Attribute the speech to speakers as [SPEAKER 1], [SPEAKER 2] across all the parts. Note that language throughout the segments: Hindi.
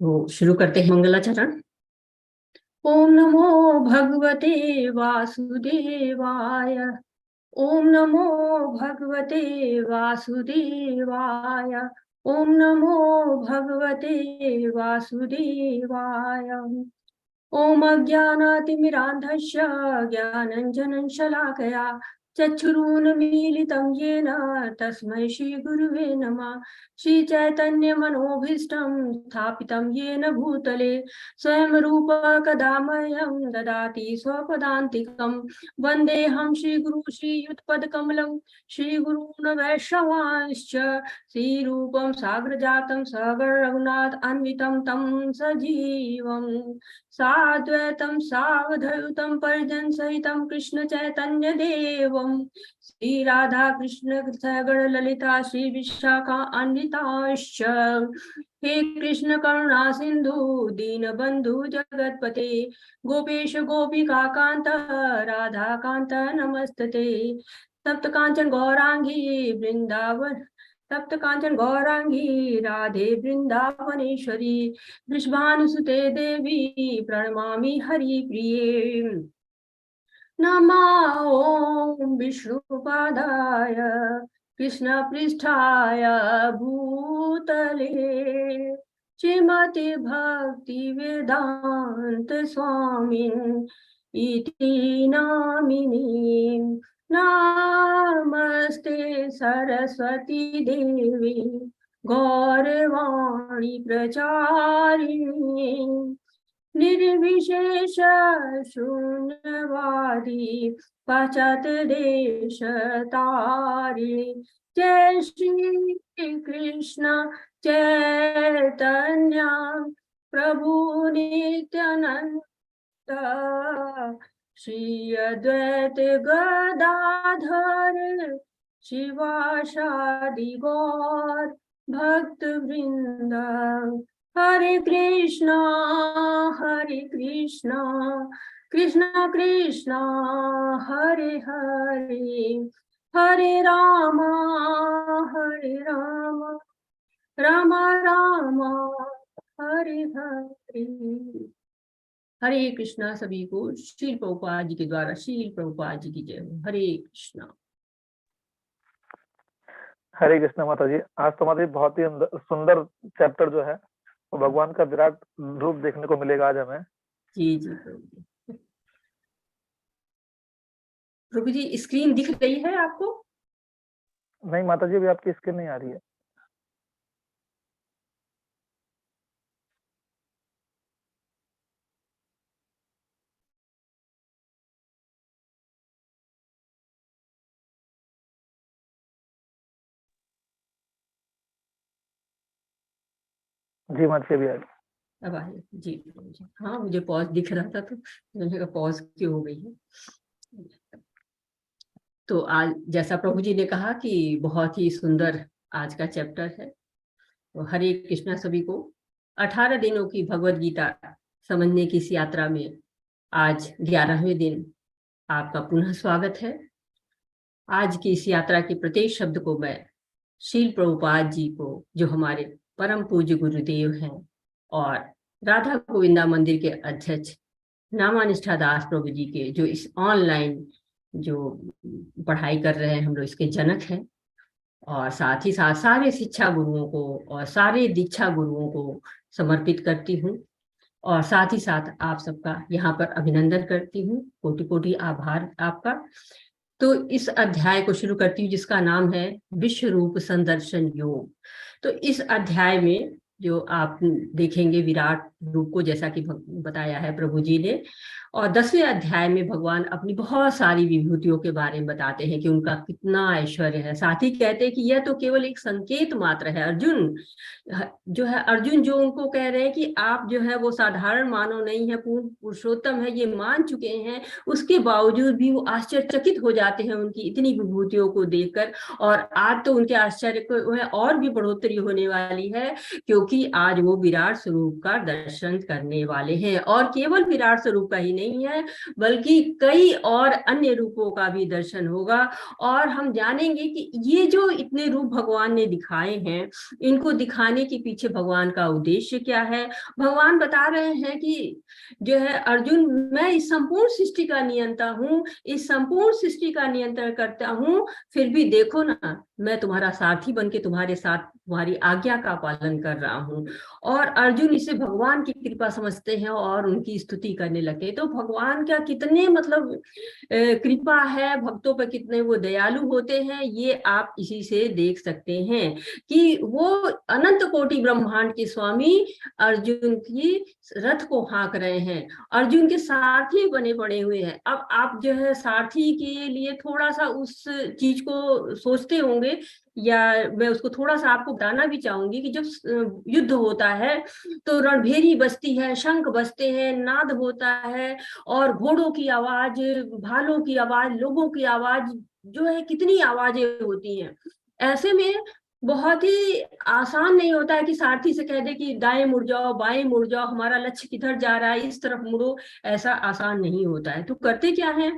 [SPEAKER 1] तो शुरू करते हैं मंगलाचरण। ओम नमो भगवते वासुदेवाय। ओम नमो भगवते वासुदेवाय। ओम नमो भगवते वासुदेवाय। ओम अज्ञानातिमिरान्धस्य ज्ञानञ्जनं शलाकया चक्षुरुन्मीलितं येन तस्मै श्रीगुरुवे नमः। श्रीचैतन्यमनोभीष्टं स्थापितं येन भूतले स्वयं रूप कदा मह्यं ददाति स्वपदान्तिकं। वन्देऽहं श्रीगुरु श्रीयुतपदकमलं श्रीगुरून् वैष्णवांश्च श्रीरूपं साग्रजातं सगरघुनाथ अन्वितं तं सजीवम् साद्वैतं सावधूतं परिजन सहितं कृष्ण चैतन्य देवं श्री राधा कृष्ण सगण ललिता श्री विशाखा अन्विताश्च। हे कृष्ण करुणा सिंधु दीन बंधु जगतपते गोपेश गोपिका कांत राधा कांत नमस्तते। तप्त कांचन गौरांगी वृंदावन तप्त कांचन गौरांगी राधे वृंदावनेश्वरी वृषभानुसुते देवी प्रणमामि हरिप्रिये। नमः ॐ विष्णुपादाय कृष्णपृष्ठाय भूतले श्रीमति भक्ति वेदांत स्वामिन् इति नामिनी। नमस्ते सरस्वती देवी गौरवाणी प्रचारिणी निर्विशेष शून्यवादी पाश्चात्य देश तारिणी। जय श्री कृष्ण चैतन्य प्रभु नित्यानंद श्री अद्वैत गदाधर शिवासादि गौर भक्त वृंद। हरे कृष्णा कृष्ण कृष्ण हरे हरे हरे राम राम राम हरे हरे। हरे कृष्णा। सभी को श्रील प्रभुपाद जी के द्वारा श्रील प्रभुपाद जी की जय हो। हरे कृष्णा।
[SPEAKER 2] हरे कृष्णा माता जी। आज तो हमारी बहुत ही सुंदर चैप्टर जो है वो भगवान का विराट रूप देखने को मिलेगा आज हमें।
[SPEAKER 1] जी जी प्रभु जी, स्क्रीन दिख रही है आपको?
[SPEAKER 2] नहीं माता जी, अभी आपकी स्क्रीन नहीं आ रही है। जी माता जी, अभी आ रही।
[SPEAKER 1] अब आ जी। हाँ, मुझे पॉज दिख रहा था तो मैंने कहा पॉज क्यों हो गई है। तो आज जैसा प्रभु जी ने कहा कि बहुत ही सुंदर आज का चैप्टर है। तो हरे कृष्णा सभी को। 18 दिनों की भगवत गीता समझने की इस यात्रा में आज 11वें दिन आपका पुनः स्वागत है। आज की इस यात्रा के प्रत्येक शब्द को मैं श्रील प्रभुपाद जी को, जो हमारे परम पूज्य गुरुदेव हैं और राधा गोविंदा मंदिर के अध्यक्ष नामानिष्ठा दास प्रभु जी के, जो इस ऑनलाइन जो पढ़ाई कर रहे हैं हम लोग इसके जनक हैं, और साथ ही साथ सारे शिक्षा गुरुओं को और सारे दीक्षा गुरुओं को समर्पित करती हूँ। और साथ ही साथ आप सबका यहाँ पर अभिनंदन करती हूँ। कोटि कोटि आभार आपका। तो इस अध्याय को शुरू करती हूँ जिसका नाम है विश्व रूप संदर्शन योग। तो इस अध्याय में जो आप देखेंगे विराट रूप को, जैसा कि बताया है प्रभु जी ने, और 10वें अध्याय में भगवान अपनी बहुत सारी विभूतियों के बारे में बताते हैं कि उनका कितना ऐश्वर्य है। साथ ही कहते हैं कि यह तो केवल एक संकेत मात्र है। अर्जुन जो उनको कह रहे हैं कि आप जो है वो साधारण मानव नहीं है, पूर्ण पुरुषोत्तम है, ये मान चुके हैं, उसके बावजूद भी वो आश्चर्यचकित हो जाते हैं उनकी इतनी विभूतियों को देखकर। और आज तो उनके आश्चर्य को और भी बढ़ोतरी होने वाली है, क्योंकि आज वो विराट स्वरूप का दर्शन करने वाले हैं। और केवल विराट स्वरूप का ही नहीं है, बल्कि कई और अन्य रूपों का भी दर्शन होगा। और हम जानेंगे कि ये जो इतने रूप भगवान ने दिखाए हैं, इनको दिखाने के पीछे भगवान का उद्देश्य क्या है। भगवान बता रहे हैं कि जो है अर्जुन, मैं इस संपूर्ण सृष्टि का नियंता हूँ, इस संपूर्ण सृष्टि का नियंत्रण करता हूँ, फिर भी देखो ना, मैं तुम्हारा साथी बनके तुम्हारे साथ तुम्हारी आज्ञा का पालन कर रहा हूँ। और अर्जुन इसे भगवान की कृपा समझते हैं और उनकी स्तुति करने लगते। तो भगवान का कितने मतलब कृपा है भक्तों पर, कितने वो दयालु होते हैं, ये आप इसी से देख सकते हैं कि वो अनंत कोटि ब्रह्मांड के स्वामी अर्जुन की रथ को हाँक रहे हैं, अर्जुन के सारथी बने पड़े हुए हैं। अब आप जो है सारथी के लिए थोड़ा सा उस चीज को सोचते होंगे, या मैं उसको थोड़ा सा आपको बताना भी चाहूंगी कि जब युद्ध होता है तो रणभेरी बजती है, शंख बजते हैं, नाद होता है, और घोड़ों की आवाज, भालों की आवाज, लोगों की आवाज, जो है कितनी आवाजें होती हैं। ऐसे में बहुत ही आसान नहीं होता है कि सारथी से कह दे कि दाएं मुड़ जाओ, बाएं मुड़ जाओ, हमारा लक्ष्य किधर जा रहा है, इस तरफ मुड़ो। ऐसा आसान नहीं होता है। तो करते क्या है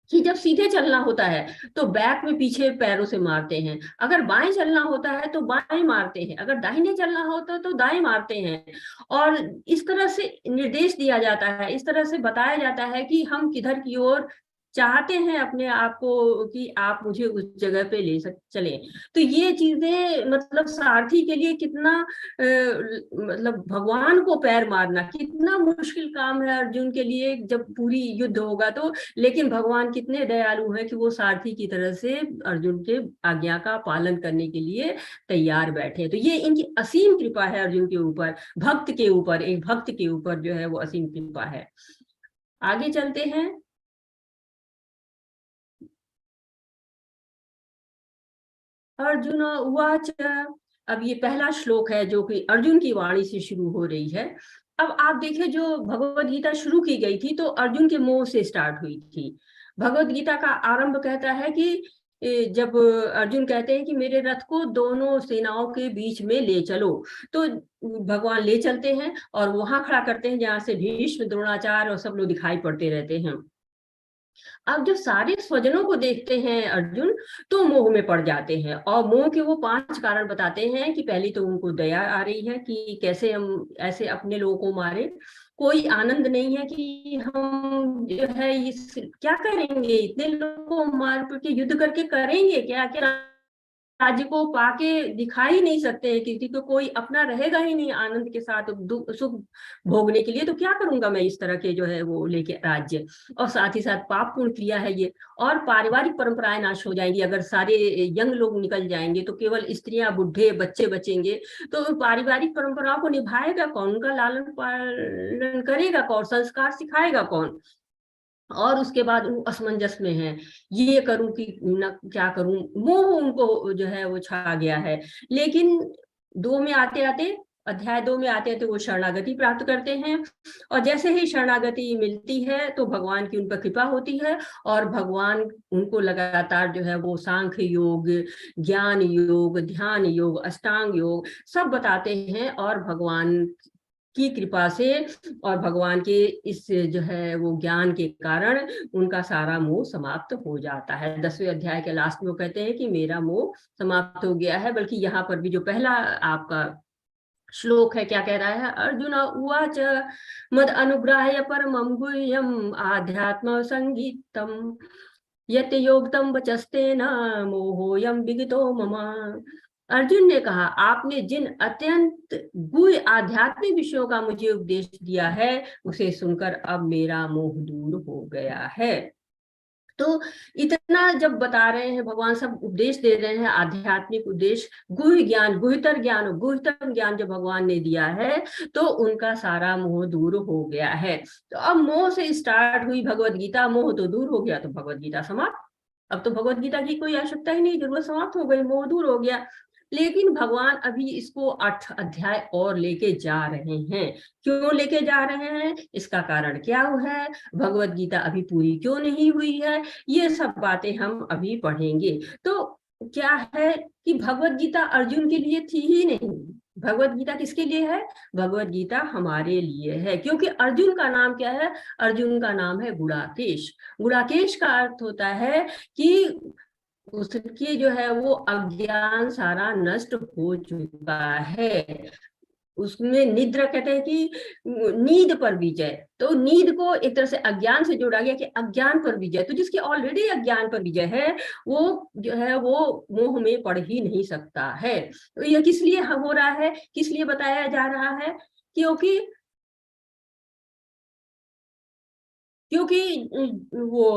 [SPEAKER 1] कि जब सीधे चलना होता है तो बैक में पीछे पैरों से मारते हैं, अगर बाएं चलना होता है तो बाएं मारते हैं, अगर दाहिने चलना होता है तो दाएं मारते हैं। और इस तरह से निर्देश दिया जाता है, इस तरह से बताया जाता है कि हम किधर की ओर चाहते हैं अपने आप को, कि आप मुझे उस जगह पे चले। तो ये चीजें मतलब सारथी के लिए कितना मतलब भगवान को पैर मारना कितना मुश्किल काम है अर्जुन के लिए, जब पूरी युद्ध होगा तो। लेकिन भगवान कितने दयालु हैं कि वो सारथी की तरह से अर्जुन के आज्ञा का पालन करने के लिए तैयार बैठे। तो ये इनकी असीम कृपा है अर्जुन के ऊपर, भक्त के ऊपर, एक भक्त के ऊपर जो है वो असीम कृपा है। आगे चलते हैं। अर्जुन उवाच, अब ये पहला श्लोक है जो कि अर्जुन की वाणी से शुरू हो रही है। अब आप देखिए, जो भगवत गीता शुरू की गई थी तो अर्जुन के मुंह से स्टार्ट हुई थी। भगवत गीता का आरंभ कहता है कि जब अर्जुन कहते हैं कि मेरे रथ को दोनों सेनाओं के बीच में ले चलो, तो भगवान ले चलते हैं और वहां खड़ा करते हैं जहां से भीष्म, द्रोणाचार्य और सब लोग दिखाई पड़ते रहते हैं। अब जब सारे स्वजनों को देखते हैं अर्जुन, तो मोह में पड़ जाते हैं, और मोह के वो 5 कारण बताते हैं कि पहली तो उनको दया आ रही है कि कैसे हम ऐसे अपने लोगों को मारे, कोई आनंद नहीं है कि हम जो है इस क्या करेंगे, इतने लोगों को मार के युद्ध करके करेंगे क्या, क्या राज्य को पाके दिखा ही नहीं सकते हैं, किसी को कोई अपना रहेगा ही नहीं आनंद के साथ दुख सुख भोगने के लिए, तो क्या करूंगा मैं इस तरह के जो है वो लेके राज्य। और साथ ही साथ पाप पूर्ण क्रिया है ये, और पारिवारिक परंपराएं नाश हो जाएंगी। अगर सारे यंग लोग निकल जाएंगे तो केवल स्त्रियां, बुढ़े, बच्चे बचेंगे, तो पारिवारिक परंपराओं को निभाएगा कौन, उनका लालन पालन करेगा कौन, संस्कार सिखाएगा कौन। और उसके बाद वो असमंजस में है, ये करूं कि न क्या करूं, मोह उनको जो है वो छा गया है। लेकिन 2 में आते आते, अध्याय 2 में आते आते वो शरणागति प्राप्त करते हैं, और जैसे ही शरणागति मिलती है तो भगवान की उन पर कृपा होती है, और भगवान उनको लगातार जो है वो सांख्य योग, ज्ञान योग, ध्यान योग, अष्टांग योग सब बताते हैं। और भगवान की कृपा से और भगवान के इस जो है वो ज्ञान के कारण उनका सारा मोह समाप्त हो जाता है। 10वें अध्याय के लास्ट में वो कहते हैं कि मेरा मोह समाप्त हो गया है। बल्कि यहाँ पर भी जो पहला आपका श्लोक है क्या कह रहा है, अर्जुन उवाच मद अनुग्रहाय परमं गुह्यम आध्यात्म संगीतम यत योगतम वचस्तेन मोहोयम विगतो मम। अर्जुन ने कहा, आपने जिन अत्यंत गुह्य आध्यात्मिक विषयों का मुझे उपदेश दिया है, उसे सुनकर अब मेरा मोह दूर हो गया है। तो इतना जब बता रहे हैं भगवान, सब उपदेश दे रहे हैं, आध्यात्मिक उपदेश, गुह्य ज्ञान, गुह्यतम ज्ञान जो भगवान ने दिया है, तो उनका सारा मोह दूर हो गया है। तो अब मोह से स्टार्ट हुई भगवत गीता, मोह तो दूर हो गया तो भगवत गीता समाप्त। अब तो भगवत गीता की कोई आवश्यकता ही नहीं, जरूरत समाप्त हो गई, मोह दूर हो गया। लेकिन भगवान अभी इसको 8 अध्याय और लेके जा रहे हैं। क्यों लेके जा रहे हैं, इसका कारण क्या है, भगवत गीता अभी पूरी क्यों नहीं हुई है, ये सब बातें हम अभी पढ़ेंगे। तो क्या है कि भगवत गीता अर्जुन के लिए थी ही नहीं, भगवत गीता किसके लिए है? भगवत गीता हमारे लिए है, क्योंकि अर्जुन का नाम क्या है? अर्जुन का नाम है गुड़ाकेश। गुड़ाकेश का अर्थ होता है कि उसकी जो है वो अज्ञान सारा नष्ट हो चुका है। उसमें निद्रा कहते हैं कि नींद पर विजय, तो नींद को एक तरह से अज्ञान से जोड़ा गया कि अज्ञान पर विजय। तो जिसकी ऑलरेडी अज्ञान पर विजय है वो जो है वो मोह में पड़ ही नहीं सकता है। तो यह किस लिए हो रहा है, किस लिए बताया जा रहा है? क्योंकि वो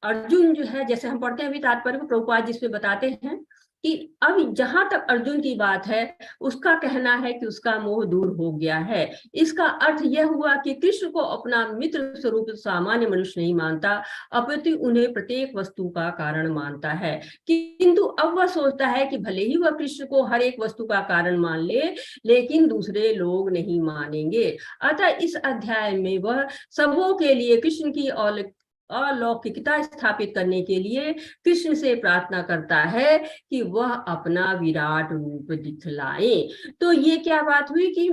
[SPEAKER 1] अर्जुन जो है, जैसे हम पढ़ते हैं अभी तात्पर्य को, प्रभुपाद जिसमें बताते हैं कि अब जहां तक अर्जुन की बात है, उसका कहना है कि उसका मोह दूर हो गया है। इसका अर्थ यह हुआ कि कृष्ण को अपना मित्र स्वरूप सामान्य मनुष्य नहीं मानता, अपितु उन्हें प्रत्येक वस्तु का कारण मानता है। किंतु अब वह सोचता है कि भले ही वह कृष्ण को हर एक वस्तु का कारण मान ले, लेकिन दूसरे लोग नहीं मानेंगे। अतः इस अध्याय में वह सबों के लिए कृष्ण की अलौकिकता स्थापित करने के लिए कृष्ण से प्रार्थना करता है कि वह अपना विराट रूप दिखलाए। तो ये क्या बात हुई कि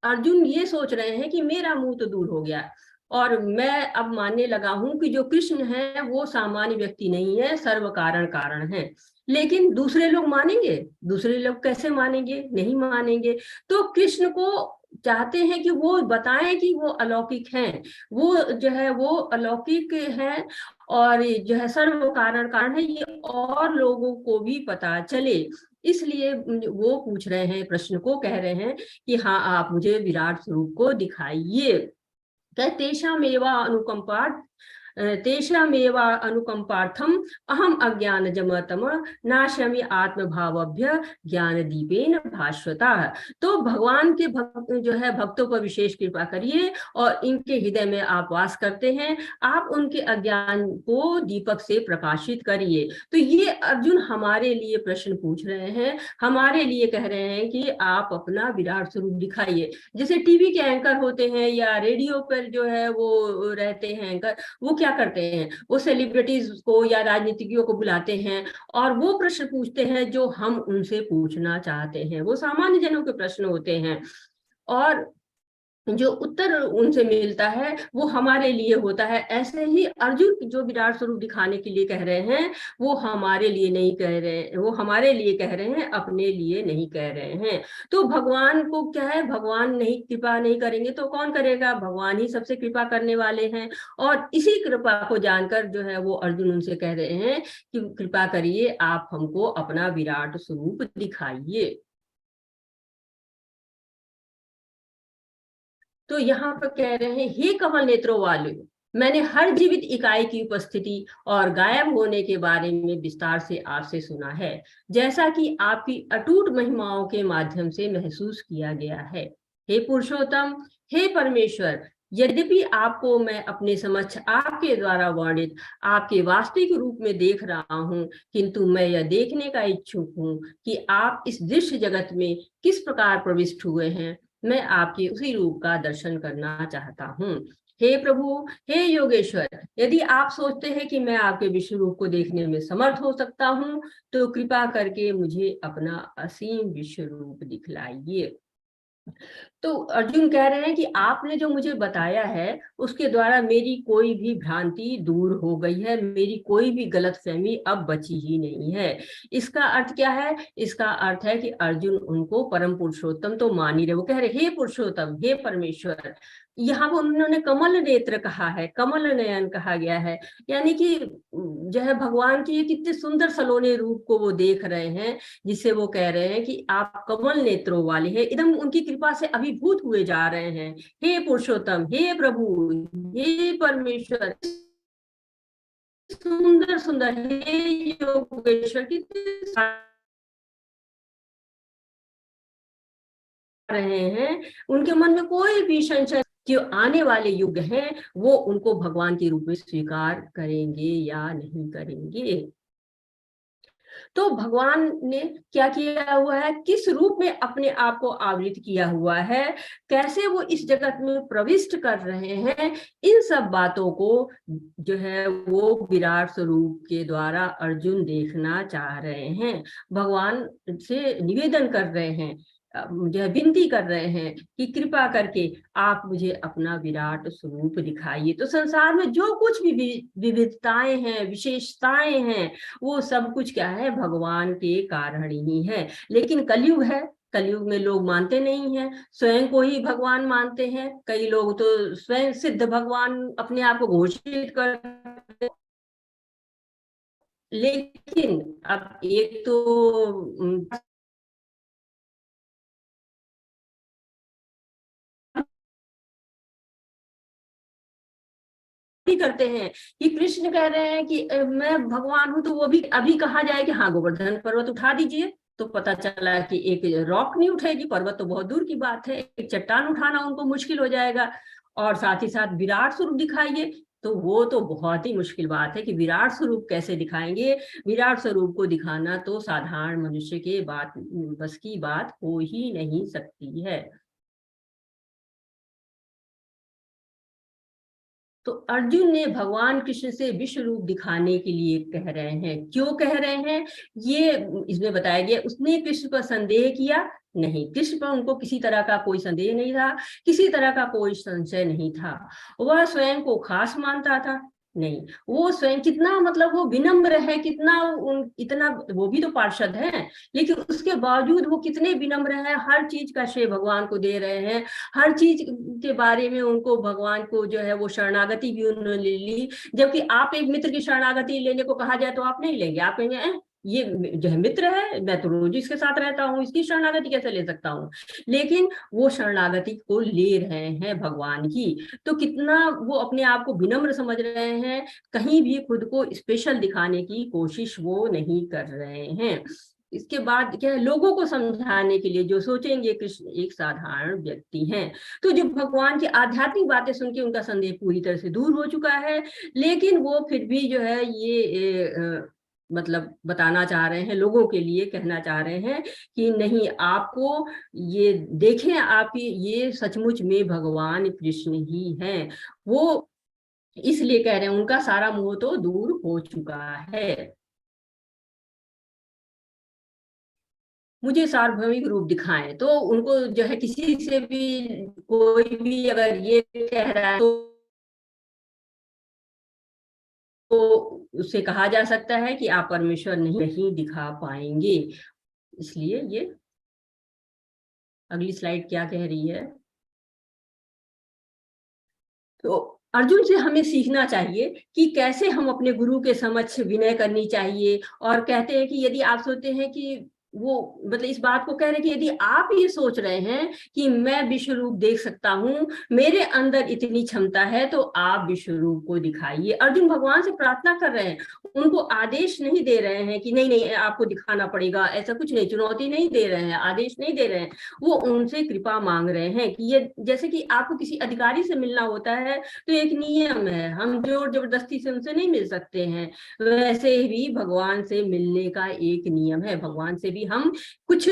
[SPEAKER 1] अर्जुन ये सोच रहे हैं कि मेरा मुंह तो दूर हो गया और मैं अब मानने लगा हूं कि जो कृष्ण है वो सामान्य व्यक्ति नहीं है, सर्व कारण कारण है। लेकिन दूसरे लोग मानेंगे? दूसरे लोग कैसे मानेंगे? नहीं मानेंगे। तो कृष्ण को चाहते हैं कि वो बताएं कि वो अलौकिक हैं, वो जो है वो अलौकिक हैं और जो है सर्व कारण कारण है, ये और लोगों को भी पता चले। इसलिए वो पूछ रहे हैं, प्रश्न को कह रहे हैं कि हाँ, आप मुझे विराट स्वरूप को दिखाइए। तेषामेवा अनुकंपा तेषामेवा अनुकंपार्थम अहम अज्ञानजमतम नाशयामि आत्मभावभ्य ज्ञान दीपेन भास्वता। तो भगवान के भक्त जो है भक्तों पर विशेष कृपा करिए और इनके हृदय में आप वास करते हैं, आप उनके अज्ञान को दीपक से प्रकाशित करिए। तो ये अर्जुन हमारे लिए प्रश्न पूछ रहे हैं, हमारे लिए कह रहे हैं कि आप अपना विराट स्वरूप दिखाइए। जैसे टीवी के एंकर होते हैं या रेडियो पर जो है वो रहते हैं एंकर, वो क्या करते हैं, वो सेलिब्रिटीज को या राजनीतिज्ञों को बुलाते हैं और वो प्रश्न पूछते हैं जो हम उनसे पूछना चाहते हैं। वो सामान्य जनों के प्रश्न होते हैं और जो उत्तर उनसे मिलता है वो हमारे लिए होता है। ऐसे ही अर्जुन जो विराट स्वरूप दिखाने के लिए कह रहे हैं, वो हमारे लिए नहीं कह रहे हैं, वो हमारे लिए कह रहे हैं, अपने लिए नहीं कह रहे हैं। तो भगवान को क्या है, भगवान नहीं कृपा नहीं करेंगे तो कौन करेगा? भगवान ही सबसे कृपा करने वाले हैं। और इसी कृपा को जानकर जो है वो अर्जुन उनसे कह रहे हैं कि कृपा करिए, आप हमको अपना विराट स्वरूप दिखाइए। तो यहाँ पर कह रहे हैं, हे कमल नेत्रों वाले, मैंने हर जीवित इकाई की उपस्थिति और गायब होने के बारे में विस्तार से आपसे सुना है, जैसा कि आपकी अटूट महिमाओं के माध्यम से महसूस किया गया है। हे पुरुषोत्तम, हे परमेश्वर, यद्यपि आपको मैं अपने समक्ष आपके द्वारा वर्णित आपके वास्तविक रूप में देख रहा हूं, किंतु मैं यह देखने का इच्छुक हूं कि आप इस दृश्य जगत में किस प्रकार प्रविष्ट हुए हैं। मैं आपके उसी रूप का दर्शन करना चाहता हूँ। हे प्रभु, हे योगेश्वर, यदि आप सोचते हैं कि मैं आपके विश्व रूप को देखने में समर्थ हो सकता हूँ, तो कृपा करके मुझे अपना असीम विश्व रूप दिखलाइए। तो अर्जुन कह रहे हैं कि आपने जो मुझे बताया है उसके द्वारा मेरी कोई भी भ्रांति दूर हो गई है, मेरी कोई भी गलतफहमी अब बची ही नहीं है। इसका अर्थ क्या है? इसका अर्थ है कि अर्जुन उनको परम पुरुषोत्तम तो मान ही रहे। वो कह रहे, हे पुरुषोत्तम, हे परमेश्वर। यहाँ पर उन्होंने कमल नेत्र कहा है, कमल नयन कहा गया है, यानी कि जो है भगवान के कितने सुंदर सलोने रूप को वो देख रहे हैं, जिससे वो कह रहे हैं कि आप कमल नेत्रों वाले हैं, एकदम उनकी कृपा से अभिभूत हुए जा रहे हैं। हे पुरुषोत्तम, हे प्रभु, हे परमेश्वर, सुंदर सुंदर, हे योगेश्वर, कितने रहे हैं। उनके मन में कोई भी संशय, जो आने वाले युग हैं वो उनको भगवान के रूप में स्वीकार करेंगे या नहीं करेंगे। तो भगवान ने क्या किया हुआ है, किस रूप में अपने आप को आवृत किया हुआ है, कैसे वो इस जगत में प्रविष्ट कर रहे हैं, इन सब बातों को जो है वो विराट स्वरूप के द्वारा अर्जुन देखना चाह रहे हैं, भगवान से निवेदन कर रहे हैं। मुझे विनती कर रहे हैं कि कृपा करके आप मुझे अपना विराट स्वरूप दिखाइए। तो संसार में जो कुछ भी विविधताएं हैं, विशेषताएं हैं, वो सब कुछ क्या है, भगवान के कारण ही है। लेकिन कलयुग है, कलयुग में लोग मानते नहीं हैं, स्वयं को ही भगवान मानते हैं। कई लोग तो स्वयं सिद्ध भगवान अपने आप को घोषित करते। लेकिन अब एक तो करते हैं कि कृष्ण कह रहे हैं कि मैं भगवान हूं, तो वो भी अभी कहा जाए कि हाँ गोवर्धन पर्वत उठा दीजिए, तो पता चला कि एक रॉक नहीं उठेगी, पर्वत तो बहुत दूर की बात है, एक चट्टान उठाना उनको मुश्किल हो जाएगा। और साथ ही साथ विराट स्वरूप दिखाइए, तो वो तो बहुत ही मुश्किल बात है कि विराट स्वरूप कैसे दिखाएंगे। विराट स्वरूप को दिखाना तो साधारण मनुष्य के बात बस की बात हो ही नहीं सकती है। तो अर्जुन ने भगवान कृष्ण से विश्व रूप दिखाने के लिए कह रहे हैं। क्यों कह रहे हैं ये इसमें बताया गया। उसने कृष्ण पर संदेह किया नहीं, कृष्ण पर उनको किसी तरह का कोई संदेह नहीं था, किसी तरह का कोई संशय नहीं था। वह स्वयं को खास मानता था नहीं, वो स्वयं कितना मतलब वो विनम्र है, कितना इतना, वो भी तो पार्षद है, लेकिन उसके बावजूद वो कितने विनम्र है, हर चीज का श्रेय भगवान को दे रहे हैं, हर चीज के बारे में उनको भगवान को जो है वो शरणागति भी उन्होंने ले ली। जबकि आप एक मित्र की शरणागति लेने को कहा जाए तो आप नहीं लेंगे, आप कहेंगे ये जो है मित्र है, मैं तो रोज इसके साथ रहता हूँ, इसकी शरणागति कैसे ले सकता हूँ। लेकिन वो शरणागति को ले रहे हैं भगवान की, तो कितना वो अपने आप को विनम्र समझ रहे हैं, कहीं भी खुद को स्पेशल दिखाने की कोशिश वो नहीं कर रहे हैं। इसके बाद क्या है, लोगों को समझाने के लिए जो सोचेंगे कृष्ण एक साधारण व्यक्ति हैं, तो जो भगवान की आध्यात्मिक बातें सुन के उनका संदेह पूरी तरह से दूर हो चुका है, लेकिन वो फिर भी जो है ये मतलब बताना चाह रहे हैं, लोगों के लिए कहना चाह रहे हैं कि नहीं, आपको ये देखें, आप ये सचमुच में भगवान कृष्ण ही हैं। वो इसलिए कह रहे हैं उनका सारा मोह तो दूर हो चुका है। मुझे सार्वभौमिक रूप दिखाएं, तो उनको जो है किसी से भी कोई भी अगर ये कह रहा है तो उससे कहा जा सकता है कि आप परमेश्वर नहीं दिखा पाएंगे। इसलिए ये अगली स्लाइड क्या कह रही है, तो अर्जुन से हमें सीखना चाहिए कि कैसे हम अपने गुरु के समक्ष विनय करनी चाहिए। और कहते हैं कि यदि आप सोचते हैं कि वो मतलब इस बात को कह रहे हैं कि यदि आप ये सोच रहे हैं कि मैं विश्व रूप देख सकता हूं, मेरे अंदर इतनी क्षमता है, तो आप विश्व रूप को दिखाइए। अर्जुन भगवान से प्रार्थना कर रहे हैं, उनको आदेश नहीं दे रहे हैं कि नहीं नहीं आपको दिखाना पड़ेगा, ऐसा कुछ नहीं, चुनौती नहीं दे रहे हैं, आदेश नहीं दे रहे हैं। वो उनसे कृपा मांग रहे हैं कि ये जैसे कि आपको किसी अधिकारी से मिलना होता है तो एक नियम है, हम जोर जबरदस्ती से उनसे नहीं मिल सकते हैं, वैसे ही भगवान से मिलने का एक नियम है। भगवान से भी हम कुछ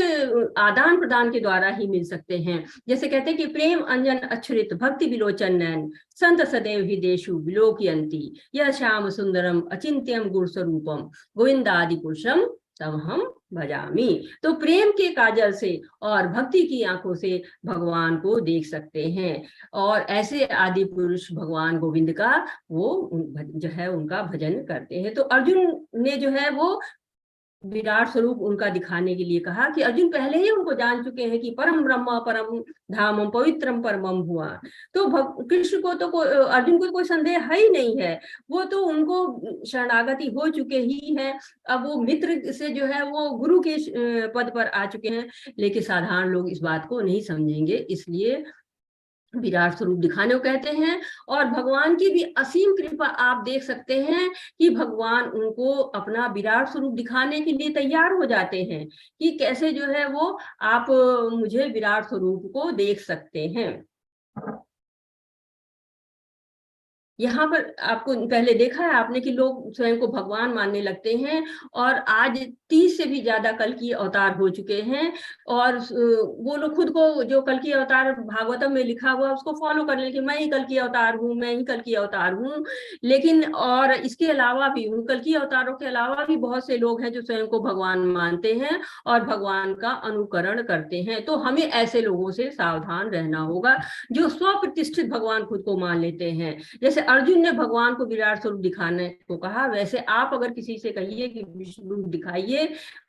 [SPEAKER 1] आदान प्रदान के द्वारा ही मिल सकते हैं। जैसे कहते हैं कि प्रेम अंजन अछुरित भक्ति विलोचन नयन संत सदैव ही देशु विलोकयंती यह श्याम सुंदरम अचिंत्यम गुण स्वरूपम गोविंदादि पुरुषम तब हम भजामी। तो प्रेम के काजल से और भक्ति की आंखों से भगवान को देख सकते हैं, और ऐसे आदि पुरुष भगवान गोविंद का वो जो है उनका भजन करते हैं। तो अर्जुन ने जो है वो विराट स्वरूप उनका दिखाने के लिए कहा कि अर्जुन पहले ही उनको जान चुके हैं कि परम ब्रह्म परम धामम पवित्रम परमम हुआ। तो कृष्ण को तो अर्जुन को कोई संदेह है ही नहीं है, वो तो उनको शरणागति हो चुके ही है। अब वो मित्र से जो है वो गुरु के पद पर आ चुके हैं, लेकिन साधारण लोग इस बात को नहीं समझेंगे, इसलिए विराट स्वरूप दिखाने को कहते हैं। और भगवान की भी असीम कृपा आप देख सकते हैं कि भगवान उनको अपना विराट स्वरूप दिखाने के लिए तैयार हो जाते हैं कि कैसे जो है वो आप मुझे विराट स्वरूप को देख सकते हैं। यहाँ पर आपको पहले देखा है आपने कि लोग स्वयं को भगवान मानने लगते हैं, और आज 30 से भी ज्यादा कल की अवतार हो चुके हैं, और वो लोग खुद को, जो कल की अवतार भागवतम में लिखा हुआ उसको फॉलो करने लगे, मैं ही कल की अवतार हूँ, मैं ही कल की अवतार हूँ। लेकिन और इसके अलावा भी, उन कल की अवतारों के अलावा भी बहुत से लोग हैं जो स्वयं को भगवान मानते हैं और भगवान का अनुकरण करते हैं। तो हमें ऐसे लोगों से सावधान रहना होगा जो स्वप्रतिष्ठित भगवान खुद को मान लेते हैं। जैसे अर्जुन ने भगवान को विराट स्वरूप दिखाने को कहा, वैसे आप अगर किसी से कहिए कि विष्णु रूप दिखाइए,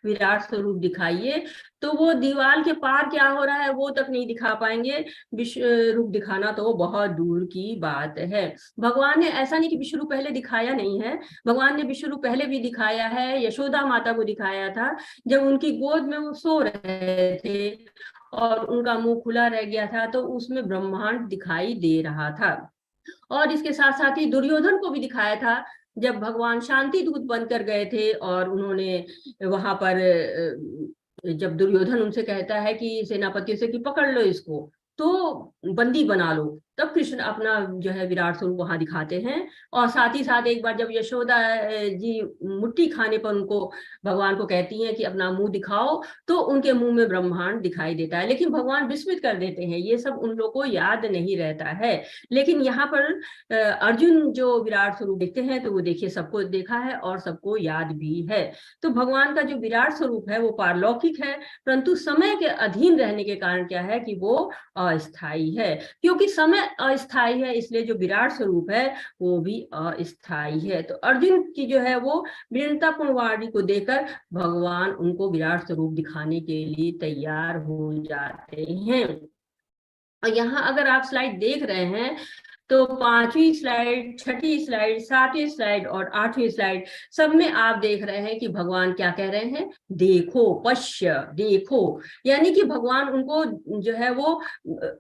[SPEAKER 1] विराट स्वरूप दिखाइए, तो वो दीवार के पार क्या हो रहा है वो तक नहीं दिखा पाएंगे, विश्व रूप दिखाना तो बहुत दूर की बात है। भगवान ने ऐसा नहीं कि विश्व रूप पहले दिखाया नहीं है, भगवान ने विश्व रूप पहले भी दिखाया है। यशोदा माता को दिखाया था जब उनकी गोद में वो सो रहे थे और उनका मुंह खुला रह गया था, तो उसमें ब्रह्मांड दिखाई दे रहा था। और इसके साथ साथ ही दुर्योधन को भी दिखाया था, जब भगवान शांति दूत बनकर गए थे और उन्होंने वहां पर जब दुर्योधन उनसे कहता है कि सेनापतियों से कि पकड़ लो इसको, तो बंदी बना लो, तब कृष्ण अपना जो है विराट स्वरूप वहां दिखाते हैं। और साथ ही साथ एक बार जब यशोदा जी मुट्ठी खाने पर उनको भगवान को कहती हैं कि अपना मुंह दिखाओ, तो उनके मुंह में ब्रह्मांड दिखाई देता है, लेकिन भगवान विस्मित कर देते हैं, ये सब उन लोगों को याद नहीं रहता है। लेकिन यहाँ पर अर्जुन जो विराट स्वरूप देखते हैं, तो वो देखिए सबको देखा है और सबको याद भी है। तो भगवान का जो विराट स्वरूप है वो पारलौकिक है, परंतु समय के अधीन रहने के कारण क्या है कि वो अस्थाई है। क्योंकि समय अस्थाई है, इसलिए जो विराट स्वरूप है वो भी अस्थाई है। तो अर्जुन की जो है वो वीरतापूर्ण वाणी को देकर भगवान उनको विराट स्वरूप दिखाने के लिए तैयार हो जाते हैं। और यहाँ अगर आप स्लाइड देख रहे हैं, तो 5वीं स्लाइड, 6ठी स्लाइड, 7वीं स्लाइड और 8वीं स्लाइड, सब में आप देख रहे हैं कि भगवान क्या कह रहे हैं, देखो, पश्य, देखो। यानी कि भगवान उनको जो है वो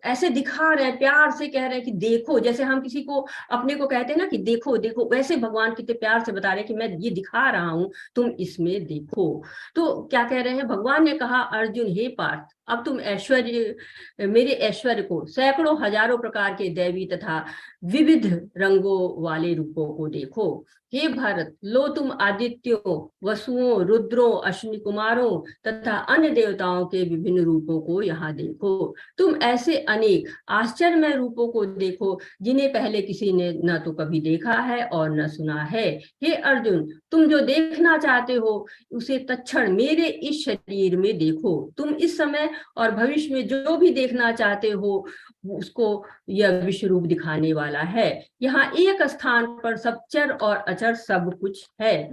[SPEAKER 1] ऐसे दिखा रहे हैं, प्यार से कह रहे हैं कि देखो। जैसे हम किसी को अपने को कहते हैं ना कि देखो देखो, वैसे भगवान कितने प्यार से बता रहे हैं कि मैं ये दिखा रहा हूं, तुम इसमें देखो। तो क्या कह रहे हैं, भगवान ने कहा, अर्जुन हे पार्थ, अब तुम ऐश्वर्य, मेरे ऐश्वर्य को, सैकड़ों हजारों प्रकार के दैवी तथा विविध रंगों वाले रूपों को देखो। हे भारत, लो तुम आदित्यों, वसुओं, रुद्रों, अश्विनी कुमारों तथा अन्य देवताओं के विभिन्न रूपों को यहाँ देखो। तुम ऐसे अनेक आश्चर्यमय रूपों को देखो जिन्हें पहले किसी ने न तो कभी देखा है और न सुना है। हे अर्जुन, तुम जो देखना चाहते हो उसे तत्क्षण मेरे इस शरीर में देखो। तुम इस समय और भविष्य में जो भी देखना चाहते हो उसको यह विश्व रूप दिखाने वाला है। यहाँ एक स्थान पर सब चर और अचर सब कुछ है,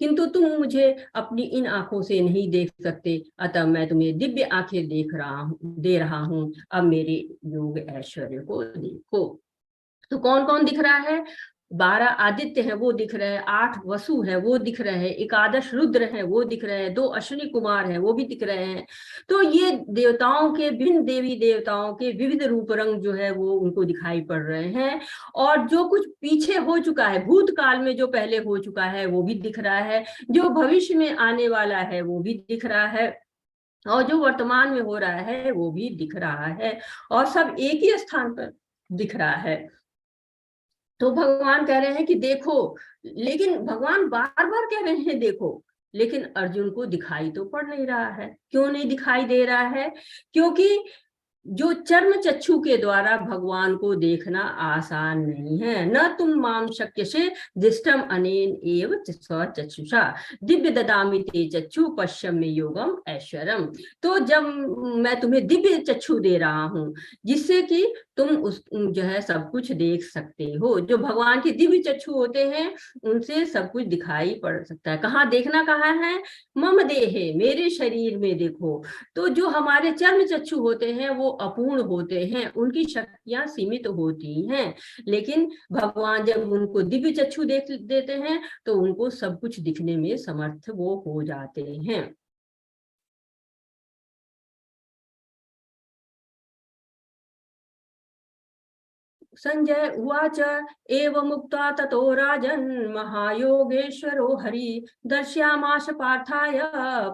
[SPEAKER 1] किंतु तुम मुझे अपनी इन आंखों से नहीं देख सकते, अतः मैं तुम्हें दिव्य आंखें दे रहा हूँ। अब मेरे योग ऐश्वर्य को देखो। तो कौन कौन दिख रहा है, 12 आदित्य है वो दिख रहे हैं, 8 वसु है वो दिख रहे हैं, 11 रुद्र है वो दिख रहे हैं, 2 अश्विनी कुमार है वो भी दिख रहे हैं। तो ये देवताओं के, भिन्न देवी देवताओं के विविध रूप रंग जो है वो उनको दिखाई पड़ रहे हैं। और जो कुछ पीछे हो चुका है, भूतकाल में जो पहले हो चुका है वो भी दिख रहा है, जो भविष्य में आने वाला है वो भी दिख रहा है, और जो वर्तमान में हो रहा है वो भी दिख रहा है, और सब एक ही स्थान पर दिख रहा है। तो भगवान कह रहे हैं कि देखो, लेकिन भगवान बार बार कह रहे हैं देखो, लेकिन अर्जुन को दिखाई तो पड़ नहीं रहा है। क्यों नहीं दिखाई दे रहा है, क्योंकि जो चर्म चक्षु के द्वारा भगवान को देखना आसान नहीं है। न तुम माम शक्य से दिष्टम अनेन एव स्वचक्षुषा दिव्य ददामि ते चक्षु पश्यम में योगम ऐश्वरम। तो जब मैं तुम्हें दिव्य चक्षु दे रहा हूँ जिससे कि तुम उस जो है सब कुछ देख सकते हो, जो भगवान के दिव्य चक्षु होते हैं उनसे सब कुछ दिखाई पड़ सकता है। कहाँ देखना, कहाँ है, मम देहे, मेरे शरीर में देखो। तो जो हमारे चर्म चक्षु होते हैं वो अपूर्ण होते हैं, उनकी शक्तियां सीमित होती हैं, लेकिन भगवान जब उनको दिव्य चक्षु देख देते हैं तो उनको सब कुछ दिखने में समर्थ वो हो जाते हैं। संजय उवाच एवमुक्त्वा ततो राजन् महायोगेश्वरो हरि दर्शयामास पार्थाय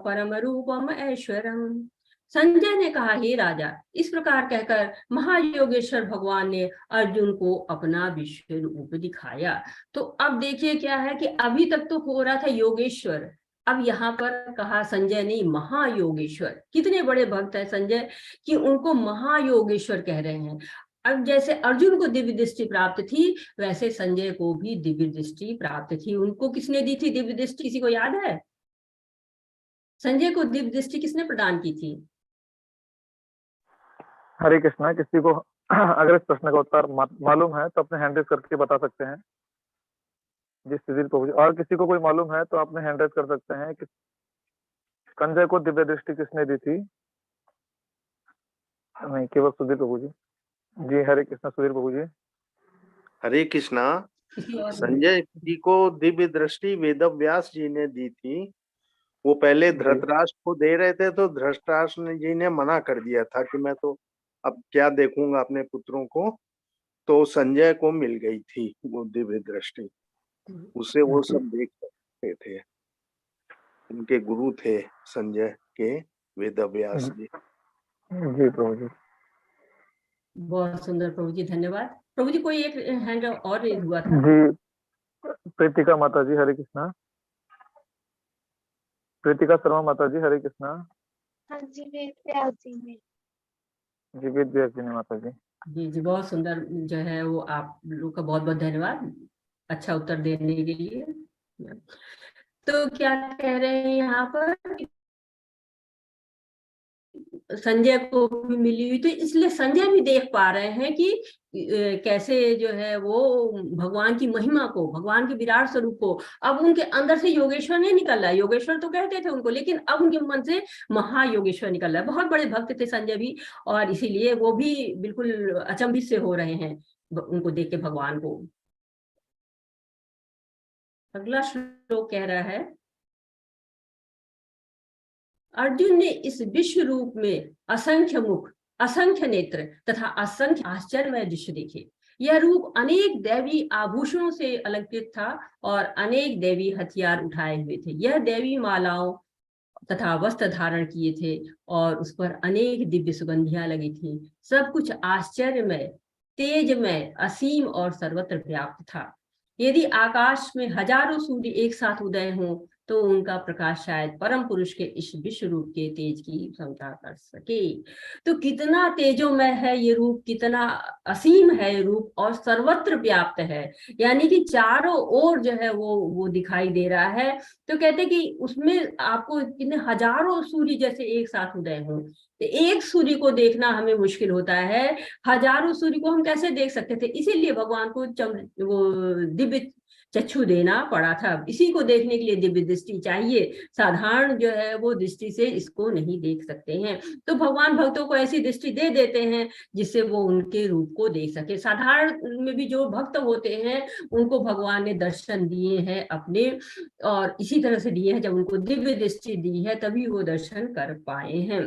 [SPEAKER 1] परम रूपम ऐश्वरम्। संजय ने कहा, हे राजा। इस प्रकार कहकर महायोगेश्वर भगवान ने अर्जुन को अपना विश्व रूप दिखाया। तो अब देखिए क्या है कि अभी तक तो हो रहा था योगेश्वर, अब यहाँ पर कहा संजय ने महायोगेश्वर। कितने बड़े भक्त है संजय कि उनको महायोगेश्वर कह रहे हैं। अब जैसे अर्जुन को दिव्य दृष्टि प्राप्त थी, वैसे संजय को भी दिव्य दृष्टि प्राप्त थी। उनको किसने दी थी दिव्य दृष्टि, किसी को याद है? संजय को दिव्य दृष्टि किसने प्रदान की थी?
[SPEAKER 2] हरे कृष्णा, किसी को अगर इस प्रश्न का उत्तर मालूम है तो अपने हैंड रेज करके बता सकते हैं। जी सुधीर प्रभु जी, और किसी को कोई मालूम है तो अपने हैंड रेज कर सकते हैं कि संजय को दिव्य दृष्टि किसने दी थी? नहीं, केवल सुधीर प्रभु जी। जी हरे कृष्णा, सुधीर प्रभु जी।
[SPEAKER 3] हरे कृष्णा, संजय जी को दिव्य दृष्टि वेदव्यास जी ने दी थी। वो पहले धृतराष्ट्र को दे रहे थे तो धृतराष्ट्र जी ने मना कर दिया था कि मैं तो अब क्या देखूंगा अपने पुत्रों को, तो संजय को मिल गई थी वो दिव्य दृष्टि। उसे वो सब देख सकते थे। उनके गुरु थे संजय के वेदव्यास जी।
[SPEAKER 2] जी प्रभु जी।
[SPEAKER 1] बहुत सुंदर प्रभु जी, धन्यवाद। प्रभु जी कोई एक हैंड और रेज हुआ था।
[SPEAKER 2] जी प्रीतिका माता जी, हरे कृष्णा। प्रीतिका शर्मा माता जी, हरे कृष्णा।
[SPEAKER 4] हाँ जी, वेद व्यास जी ने।
[SPEAKER 2] जी वेद व्यास जी ने माता जी।
[SPEAKER 1] जी जी, बहुत सुंदर जो है वो, आप लोग का बहुत बहुत धन्यवाद अच्छा उत्तर देने के लिए। तो क्या कह रहे हैं यहाँ पर, संजय को भी मिली हुई, तो इसलिए संजय भी देख पा रहे हैं कि कैसे जो है वो भगवान की महिमा को, भगवान के विराट स्वरूप को, अब उनके अंदर से योगेश्वर नहीं निकल रहा है। योगेश्वर तो कहते थे उनको, लेकिन अब उनके मन से महायोगेश्वर निकल रहा है। बहुत बड़े भक्त थे संजय भी, और इसीलिए वो भी बिल्कुल अचंभित से हो रहे हैं उनको देख के भगवान को। अगला श्लोक कह रहा है, अर्जुन ने इस विश्व रूप में असंख्य मुख, असंख्य नेत्र तथा असंख्य आश्चर्यमय दृश्य देखे। यह रूप अनेक दैवी आभूषणों से अलंकृत था और अनेक दैवी हथियार उठाए हुए थे। यह दैवी मालाओं तथा वस्त्र धारण किए थे और उस पर अनेक दिव्य सुगंधियां लगी थी। सब कुछ आश्चर्यमय, तेजमय, असीम और सर्वत्र व्याप्त था। यदि आकाश में हजारों सूर्य एक साथ उदय हों तो उनका प्रकाश शायद परम पुरुष के इस विश्व रूप के तेज की क्षमता कर सके। तो कितना तेजोमय है ये रूप, कितना असीम है ये रूप, और सर्वत्र व्याप्त है, यानी कि चारों ओर जो है वो दिखाई दे रहा है। तो कहते कि उसमें आपको कितने हजारों सूर्य जैसे एक साथ उदय हों, तो एक सूर्य को देखना हमें मुश्किल होता है, हजारों सूर्य को हम कैसे देख सकते थे? इसीलिए भगवान को वो दिव्य चक्षु देना पड़ा था। इसी को देखने के लिए दिव्य दृष्टि चाहिए, साधारण जो है वो दृष्टि से इसको नहीं देख सकते हैं। तो भगवान भक्तों को ऐसी दृष्टि दे देते हैं जिससे वो उनके रूप को देख सके। साधारण में भी जो भक्त होते हैं उनको भगवान ने दर्शन दिए हैं अपने, और इसी तरह से दिए हैं, जब उनको दिव्य दृष्टि दी है तभी वो दर्शन कर पाए हैं।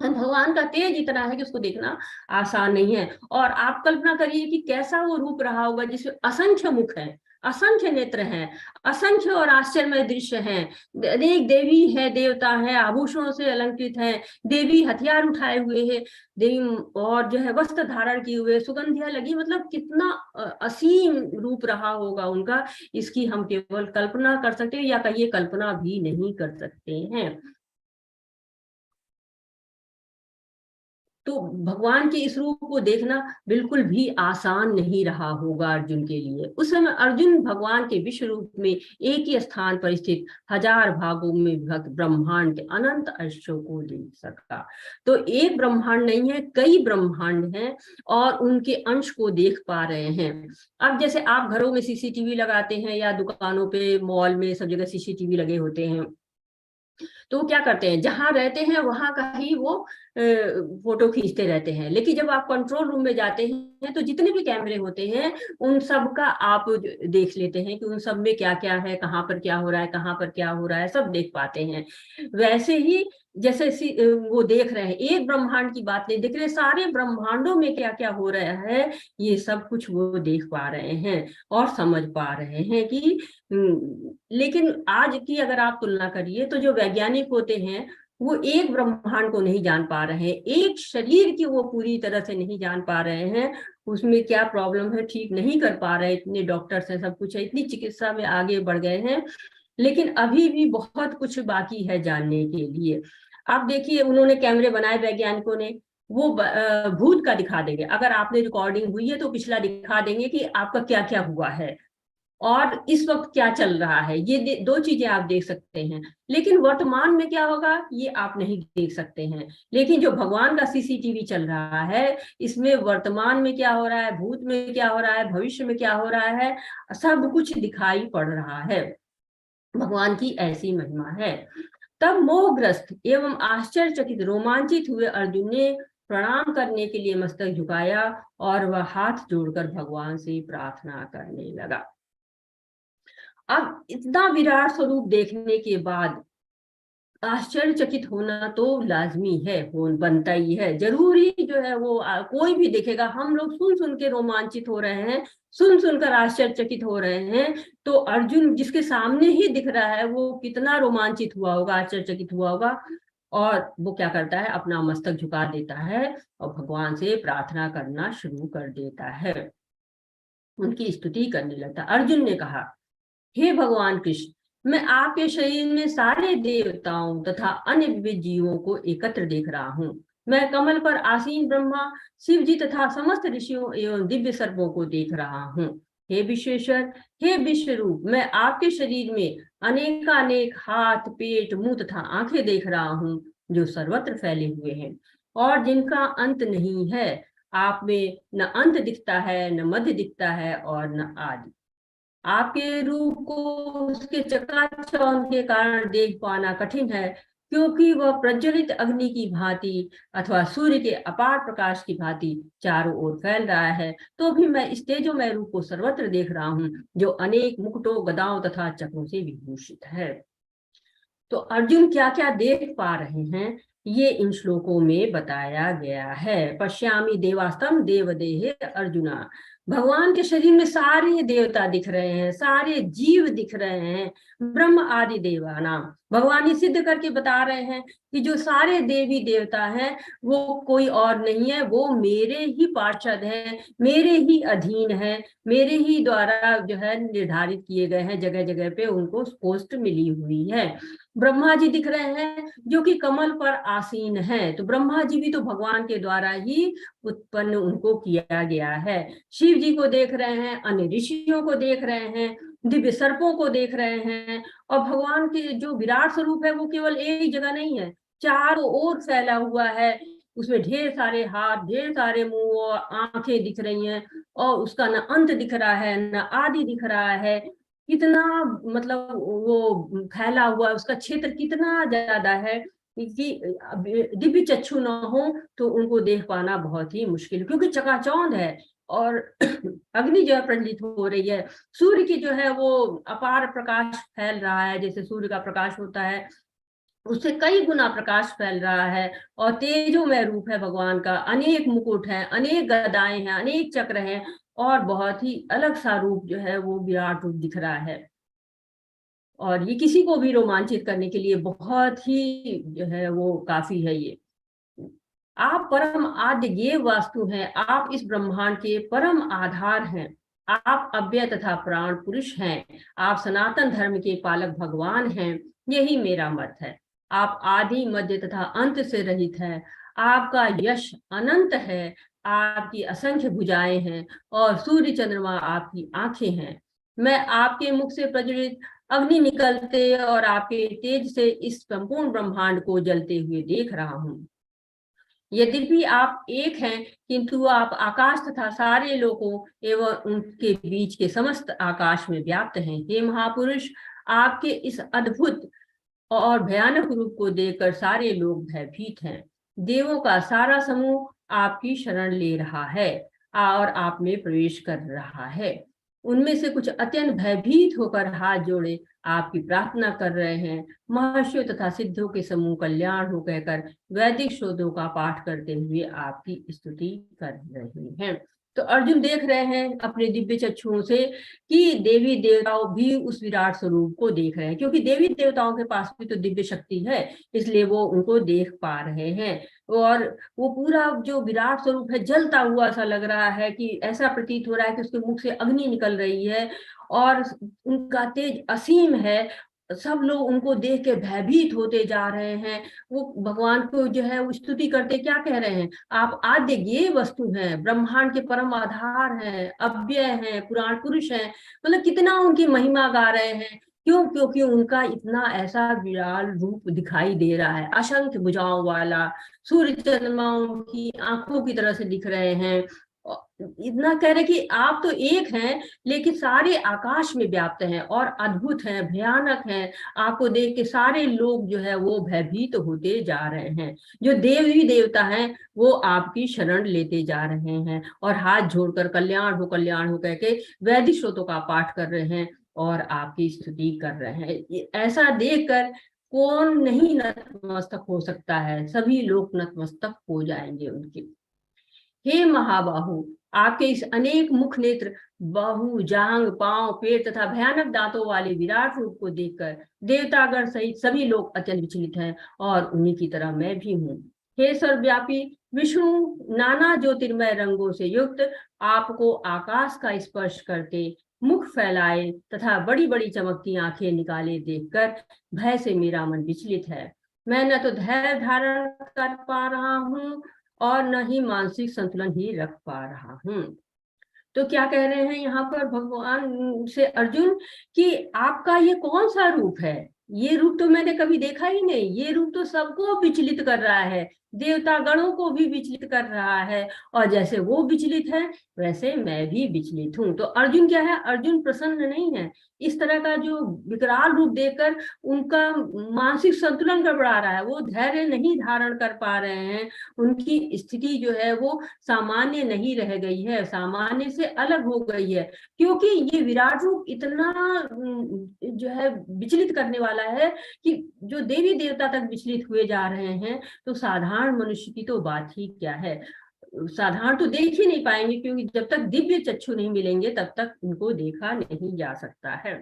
[SPEAKER 1] भगवान का तेज इतना है कि उसको देखना आसान नहीं है। और आप कल्पना करिए कि कैसा वो रूप रहा होगा जिसमें असंख्य मुख है, असंख्य नेत्र हैं, असंख्य और आश्चर्यमय दृश्य हैं, अनेक देवी है, देवता है, आभूषणों से अलंकृत हैं, देवी हथियार उठाए हुए हैं, देवी और जो है वस्त्र धारण किए हुए, सुगंधियां लगी, मतलब कितना असीम रूप रहा होगा उनका, इसकी हम केवल कल्पना कर सकते हैं, या कहिए कल्पना भी नहीं कर सकते हैं। तो भगवान के इस रूप को देखना बिल्कुल भी आसान नहीं रहा होगा अर्जुन के लिए। उस समय अर्जुन भगवान के विश्व रूप में एक ही स्थान पर स्थित हजार भागों में विभक्त ब्रह्मांड के अनंत अंशों को देख सका। तो एक ब्रह्मांड नहीं है, कई ब्रह्मांड हैं और उनके अंश को देख पा रहे हैं। अब जैसे आप घरों में सीसीटीवी लगाते हैं या दुकानों पे, मॉल में, सब जगह सीसीटीवी लगे होते हैं, तो क्या करते हैं, जहां रहते हैं वहां का ही वो फोटो खींचते रहते हैं। लेकिन जब आप कंट्रोल रूम में जाते हैं तो जितने भी कैमरे होते हैं उन सब का आप देख लेते हैं कि उन सब में क्या क्या है, कहाँ पर क्या हो रहा है, कहाँ पर क्या हो रहा है, सब देख पाते हैं। वैसे ही जैसे वो देख रहे हैं, एक ब्रह्मांड की बात नहीं देख रहे, सारे ब्रह्मांडों में क्या क्या हो रहा है ये सब कुछ वो देख पा रहे हैं और समझ पा रहे हैं कि लेकिन आज की अगर आप तुलना करिए तो जो वैज्ञानिक होते हैं वो एक ब्रह्मांड को नहीं जान पा रहे हैं, एक शरीर की वो पूरी तरह से नहीं जान पा रहे हैं, उसमें क्या प्रॉब्लम है ठीक नहीं कर पा रहे। इतने डॉक्टर्स हैं, सब कुछ है, इतनी चिकित्सा में आगे बढ़ गए हैं, लेकिन अभी भी बहुत कुछ बाकी है जानने के लिए। आप देखिए, उन्होंने कैमरे बनाए वैज्ञानिकों ने, वो भूत का दिखा देंगे, अगर आपने रिकॉर्डिंग हुई है तो पिछला दिखा देंगे कि आपका क्या क्या हुआ है और इस वक्त क्या चल रहा है। ये दो चीजें आप देख सकते हैं, लेकिन वर्तमान में क्या होगा ये आप नहीं देख सकते हैं। लेकिन जो भगवान का सीसीटीवी चल रहा है, इसमें वर्तमान में क्या हो रहा है, भूत में क्या हो रहा है, भविष्य में क्या हो रहा है, सब कुछ दिखाई पड़ रहा है। भगवान की ऐसी महिमा है। तब मोहग्रस्त एवं आश्चर्यचकित रोमांचित हुए अर्जुन ने प्रणाम करने के लिए मस्तक झुकाया और वह हाथ जोड़कर भगवान से प्रार्थना करने लगा। अब इतना विराट स्वरूप देखने के बाद आश्चर्यचकित होना तो लाजमी है, हो बनता ही है, जरूरी जो है वो कोई भी देखेगा। हम लोग सुन सुन के रोमांचित हो रहे हैं, सुन सुनकर आश्चर्यचकित हो रहे हैं, तो अर्जुन जिसके सामने ही दिख रहा है वो कितना रोमांचित हुआ होगा, आश्चर्यचकित हुआ होगा। और वो क्या करता है, अपना मस्तक झुका देता है और भगवान से प्रार्थना करना शुरू कर देता है, उनकी स्तुति करने लगता। अर्जुन ने कहा, हे भगवान कृष्ण, मैं आपके शरीर में सारे देवताओं तथा अन्य विविध जीवों को एकत्र देख रहा हूँ। मैं कमल पर आसीन ब्रह्मा, शिव जी तथा समस्त ऋषियों एवं दिव्य सर्पों को देख रहा हूँ। हे विश्वेश्वर, हे विश्वरूप, मैं आपके शरीर में अनेकानेक हाथ, पेट, मुंह तथा आंखें देख रहा हूँ, जो सर्वत्र फैले हुए हैं और जिनका अंत नहीं है। आप में न अंत दिखता है, न मध्य दिखता है और न आदि। आपके रूप को उसके चकाचौंध के कारण देख पाना कठिन है, क्योंकि वह प्रज्वलित अग्नि की भांति अथवा सूर्य के अपार प्रकाश की भांति चारों ओर फैल रहा है। तो भी मैं इस तेजोमय रूप को सर्वत्र देख रहा हूँ, जो अनेक मुकुटों, गदाओं तथा चक्रों से विभूषित है। तो अर्जुन क्या क्या देख पा रहे हैं ये इन श्लोकों में बताया गया है। पश्यामि देवास्तम देवदेहे अर्जुना, भगवान के शरीर में सारे देवता दिख रहे हैं, सारे जीव दिख रहे हैं, ब्रह्म आदि देवानाम। भगवान ये सिद्ध करके बता रहे हैं कि जो सारे देवी देवता हैं वो कोई और नहीं है, वो मेरे ही पार्षद हैं, मेरे ही अधीन है, मेरे ही द्वारा जो है निर्धारित किए गए हैं, जगह जगह पे उनको पोस्ट मिली हुई है। ब्रह्मा जी दिख रहे हैं जो कि कमल पर आसीन है, तो ब्रह्मा जी भी तो भगवान के द्वारा ही उत्पन्न उनको किया गया है। शिव जी को देख रहे हैं, अन्य ऋषियों को देख रहे हैं, दिव्य सर्पों को देख रहे हैं। और भगवान के जो विराट स्वरूप है वो केवल एक ही जगह नहीं है, चारों ओर फैला हुआ है। उसमें ढेर सारे हाथ, ढेर सारे मुंह और आंखें दिख रही हैं, और उसका न अंत दिख रहा है न आदि दिख रहा है। कितना मतलब वो फैला हुआ, उसका क्षेत्र कितना ज्यादा है कि दिव्य चक्षु न हो तो उनको देख पाना बहुत ही मुश्किल, क्योंकि चकाचौंध है और अग्नि जो है प्रज्वलित हो रही है। सूर्य की जो है वो अपार प्रकाश फैल रहा है, जैसे सूर्य का प्रकाश होता है उससे कई गुना प्रकाश फैल रहा है। और तेजोमय रूप है भगवान का, अनेक मुकुट हैं, अनेक गदाएं हैं, अनेक चक्र हैं, और बहुत ही अलग सा रूप जो है वो विराट रूप दिख रहा है। और ये किसी को भी रोमांचित करने के लिए बहुत ही जो है वो काफी है। ये आप परम आद्य ये वास्तु हैं, आप इस ब्रह्मांड के परम आधार हैं, आप अव्यय तथा प्राण पुरुष हैं, आप सनातन धर्म के पालक भगवान हैं, यही मेरा मत है। आप आदि मध्य तथा अंत से रहित हैं, आपका यश अनंत है, आपकी असंख्य भुजाएं हैं और सूर्य चंद्रमा आपकी आंखें हैं। मैं आपके मुख से प्रज्वलित अग्नि निकलते और आपके तेज से इस संपूर्ण ब्रह्मांड को जलते हुए देख रहा हूँ। यद्यपि आप एक हैं, किंतु आप आकाश तथा सारे लोकों एवं उनके बीच के समस्त आकाश में व्याप्त हैं। हे महापुरुष, आपके इस अद्भुत और भयानक रूप को देखकर सारे लोग भयभीत हैं। देवों का सारा समूह आपकी शरण ले रहा है और आप में प्रवेश कर रहा है। उनमें से कुछ अत्यंत भयभीत होकर हाथ जोड़े आपकी प्रार्थना कर रहे हैं। महर्षियों तथा सिद्धों के समूह कल्याण हो कहकर वैदिक शोधों का पाठ करते हुए आपकी स्तुति कर रहे हैं। तो अर्जुन देख रहे हैं अपने दिव्य चक्षुओं से कि देवी देवताओं भी उस विराट स्वरूप को देख रहे हैं, क्योंकि देवी देवताओं के पास भी तो दिव्य शक्ति है, इसलिए वो उनको देख पा रहे हैं। और वो पूरा जो विराट स्वरूप है जलता हुआ सा लग रहा है, कि ऐसा प्रतीत हो रहा है कि उसके मुख से अग्नि निकल रही है और उनका तेज असीम है। सब लोग उनको देख के भयभीत होते जा रहे हैं। वो भगवान को जो है वो स्तुति करते क्या कह रहे हैं, आप आद्य ज्ञेय वस्तु हैं, ब्रह्मांड के परम आधार हैं, अव्यय हैं, पुराण पुरुष हैं। मतलब कितना उनकी महिमा गा रहे हैं। क्यों? क्योंकि उनका इतना ऐसा विराट रूप दिखाई दे रहा है, असंख्य भुजाओं वाला, सूर्य चंद्रमाओं की आंखों की तरह से दिख रहे हैं। इतना कह रहे कि आप तो एक हैं, लेकिन सारे आकाश में व्याप्त हैं और अद्भुत हैं, भयानक हैं। आपको देख के सारे लोग जो है वो भयभीत होते जा रहे हैं। जो देवी देवता हैं वो आपकी शरण लेते जा रहे हैं और हाथ जोड़कर कल्याण हो कह के वैदिक श्लोकों का पाठ कर रहे हैं और आपकी स्तुति कर रहे हैं। ऐसा देखकर कौन नहीं नतमस्तक हो सकता है, सभी लोग नतमस्तक हो जाएंगे उनके। हे महाबाहु, आपके इस अनेक मुख नेत्र, बाहु, जांग, पांव, पेट तथा भयानक दांतों वाले विराट रूप को देखकर देवतागण सहित सभी लोग अत्यंत विचलित हैं और उन्हीं की तरह मैं भी हूँ। हे सर्वव्यापी विष्णु, नाना ज्योतिर्मय रंगों से युक्त आपको आकाश का स्पर्श करते, मुख फैलाए तथा बड़ी बड़ी चमकती आंखें निकाले देखकर भय से मेरा मन विचलित है। मैं न तो धैर्य धारण कर पा रहा हूँ और न ही मानसिक संतुलन ही रख पा रहा हूँ। तो क्या कह रहे हैं यहाँ पर भगवान से अर्जुन कि आपका ये कौन सा रूप है? ये रूप तो मैंने कभी देखा ही नहीं। ये रूप तो सबको विचलित कर रहा है, देवता गणों को भी विचलित कर रहा है, और जैसे वो विचलित है वैसे मैं भी विचलित हूँ। तो अर्जुन क्या है, अर्जुन प्रसन्न नहीं है। इस तरह का जो विकराल रूप देखकर उनका मानसिक संतुलन गड़बड़ा रहा है, वो धैर्य नहीं धारण कर पा रहे हैं। उनकी स्थिति जो है वो सामान्य नहीं रह गई है, सामान्य से अलग हो गई है, क्योंकि ये विराट रूप इतना जो है विचलित करने वाला है कि जो देवी देवता तक विचलित हुए जा रहे हैं। तो साधारण मनुष्य की तो बात ही क्या है, साधारण तो देख ही नहीं पाएंगे, क्योंकि जब तक दिव्य चक्षु नहीं मिलेंगे तब तक उनको देखा नहीं जा सकता है।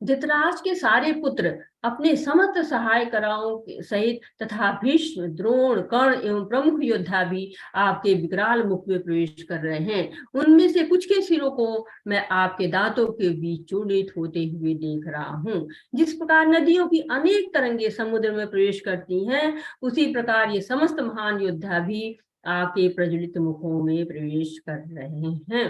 [SPEAKER 1] धृतराष्ट्र के सारे पुत्र अपने समस्त सहायकराओं सहित तथा भीष्म, द्रोण, कर्ण एवं प्रमुख योद्धा भी आपके विकराल मुख में प्रवेश कर रहे हैं। उनमें से कुछ के सिरों को मैं आपके दांतों के बीच चूर्णित होते हुए देख रहा हूँ। जिस प्रकार नदियों की अनेक तरंगे समुद्र में प्रवेश करती हैं, उसी प्रकार ये समस्त महान योद्धा भी आपके प्रज्वलित मुखों में प्रवेश कर रहे हैं।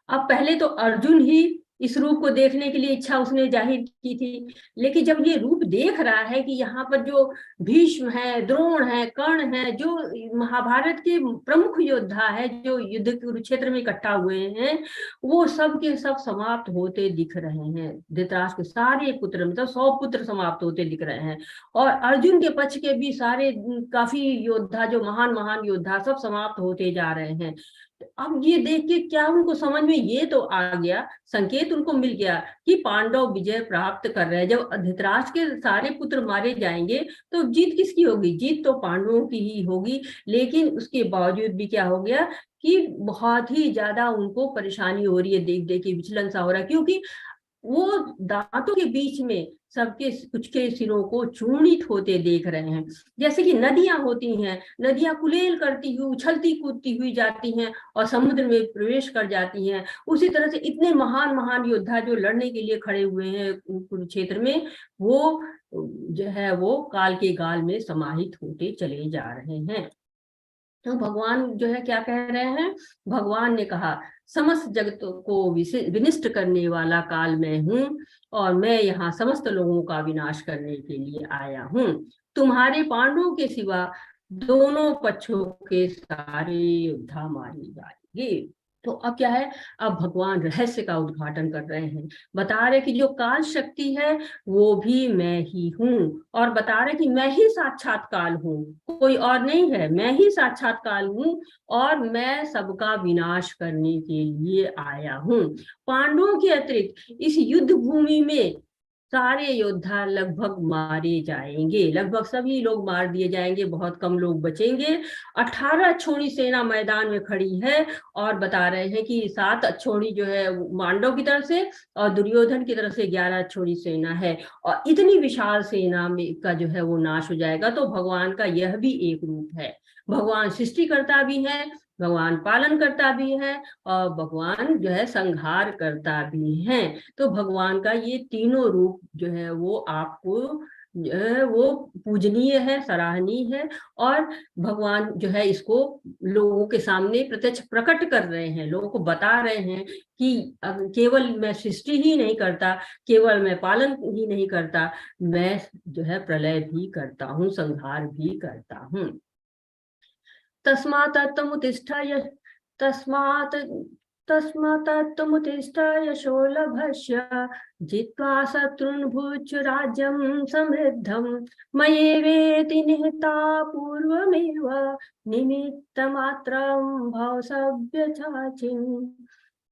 [SPEAKER 1] अब पहले तो अर्जुन ही इस रूप को देखने के लिए इच्छा उसने जाहिर की थी, लेकिन जब ये रूप देख रहा है कि यहाँ पर जो भीष्म है, द्रोण है, कर्ण है, जो महाभारत के प्रमुख योद्धा है, जो युद्ध के कुरुक्षेत्र में इकट्ठा हुए हैं, वो सब के सब समाप्त होते दिख रहे हैं। धृतराष्ट्र के सारे पुत्र, मतलब 100 पुत्र समाप्त होते दिख रहे हैं, और अर्जुन के पक्ष के भी सारे काफी योद्धा, जो महान महान योद्धा, सब समाप्त होते जा रहे हैं। अब ये देख के क्या उनको समझ में ये तो आ गया, संकेत उनको मिल गया कि पांडव विजय प्राप्त कर रहे हैं। जब धृतराष्ट्र के सारे पुत्र मारे जाएंगे तो जीत किसकी होगी? जीत तो पांडवों की ही होगी। लेकिन उसके बावजूद भी क्या हो गया कि बहुत ही ज्यादा उनको परेशानी हो रही है, देख देख के विचलन सा हो रहा है, क्योंकि वो दांतों के बीच में सबके कुछ के सिरों को चूर्णित होते देख रहे हैं। जैसे कि नदियां होती हैं, नदियां कुलेल करती हुई उछलती कूदती हुई जाती हैं और समुद्र में प्रवेश कर जाती हैं, उसी तरह से इतने महान महान योद्धा जो लड़ने के लिए खड़े हुए हैं कुरुक्षेत्र में, वो जो है वो काल के गाल में समाहित होते चले जा रहे हैं। तो भगवान जो है क्या कह रहे हैं? भगवान ने कहा, समस्त जगत को विनिष्ट करने वाला काल मैं हूँ, और मैं यहाँ समस्त लोगों का विनाश करने के लिए आया हूँ। तुम्हारे पांडवों के सिवा दोनों पक्षों के सारे योद्धा मारे जाएंगे। तो अब क्या है, अब भगवान रहस्य का उद्घाटन कर रहे हैं, बता रहे कि जो काल शक्ति है वो भी मैं ही हूँ, और बता रहे कि मैं ही साक्षात काल हूँ, कोई और नहीं है, मैं ही साक्षात काल हूँ, और मैं सबका विनाश करने के लिए आया हूँ। पांडवों के अतिरिक्त इस युद्ध भूमि में सारे योद्धा लगभग मारे जाएंगे, लगभग सभी लोग मार दिए जाएंगे, बहुत कम लोग बचेंगे। 18 अक्षौणी सेना मैदान में खड़ी है और बता रहे हैं कि 7 अक्षौणी जो है पांडव की तरफ से और दुर्योधन की तरफ से 11 अक्षौणी सेना है, और इतनी विशाल सेना में का जो है वो नाश हो जाएगा। तो भगवान का यह भी एक रूप है, भगवान सृष्टिकर्ता भी है, भगवान पालन करता भी है, और भगवान जो है संहार करता भी है। तो भगवान का ये तीनों रूप जो है वो आपको वो पूजनीय है, सराहनीय है, और भगवान जो है इसको लोगों के सामने प्रत्यक्ष प्रकट कर रहे हैं, लोगों को बता रहे हैं कि केवल मैं सृष्टि ही नहीं करता, केवल मैं पालन ही नहीं करता, मैं जो है प्रलय भी करता हूँ, संहार भी करता हूँ। तस्मात् त्वमुत्तिष्ठ यशो लभस्य जित्वा शत्रून् भुज राज्यं समृद्धं मयैवेति निहता पूर्वमेव निमित्तमात्रं भव सव्यसाचिन्।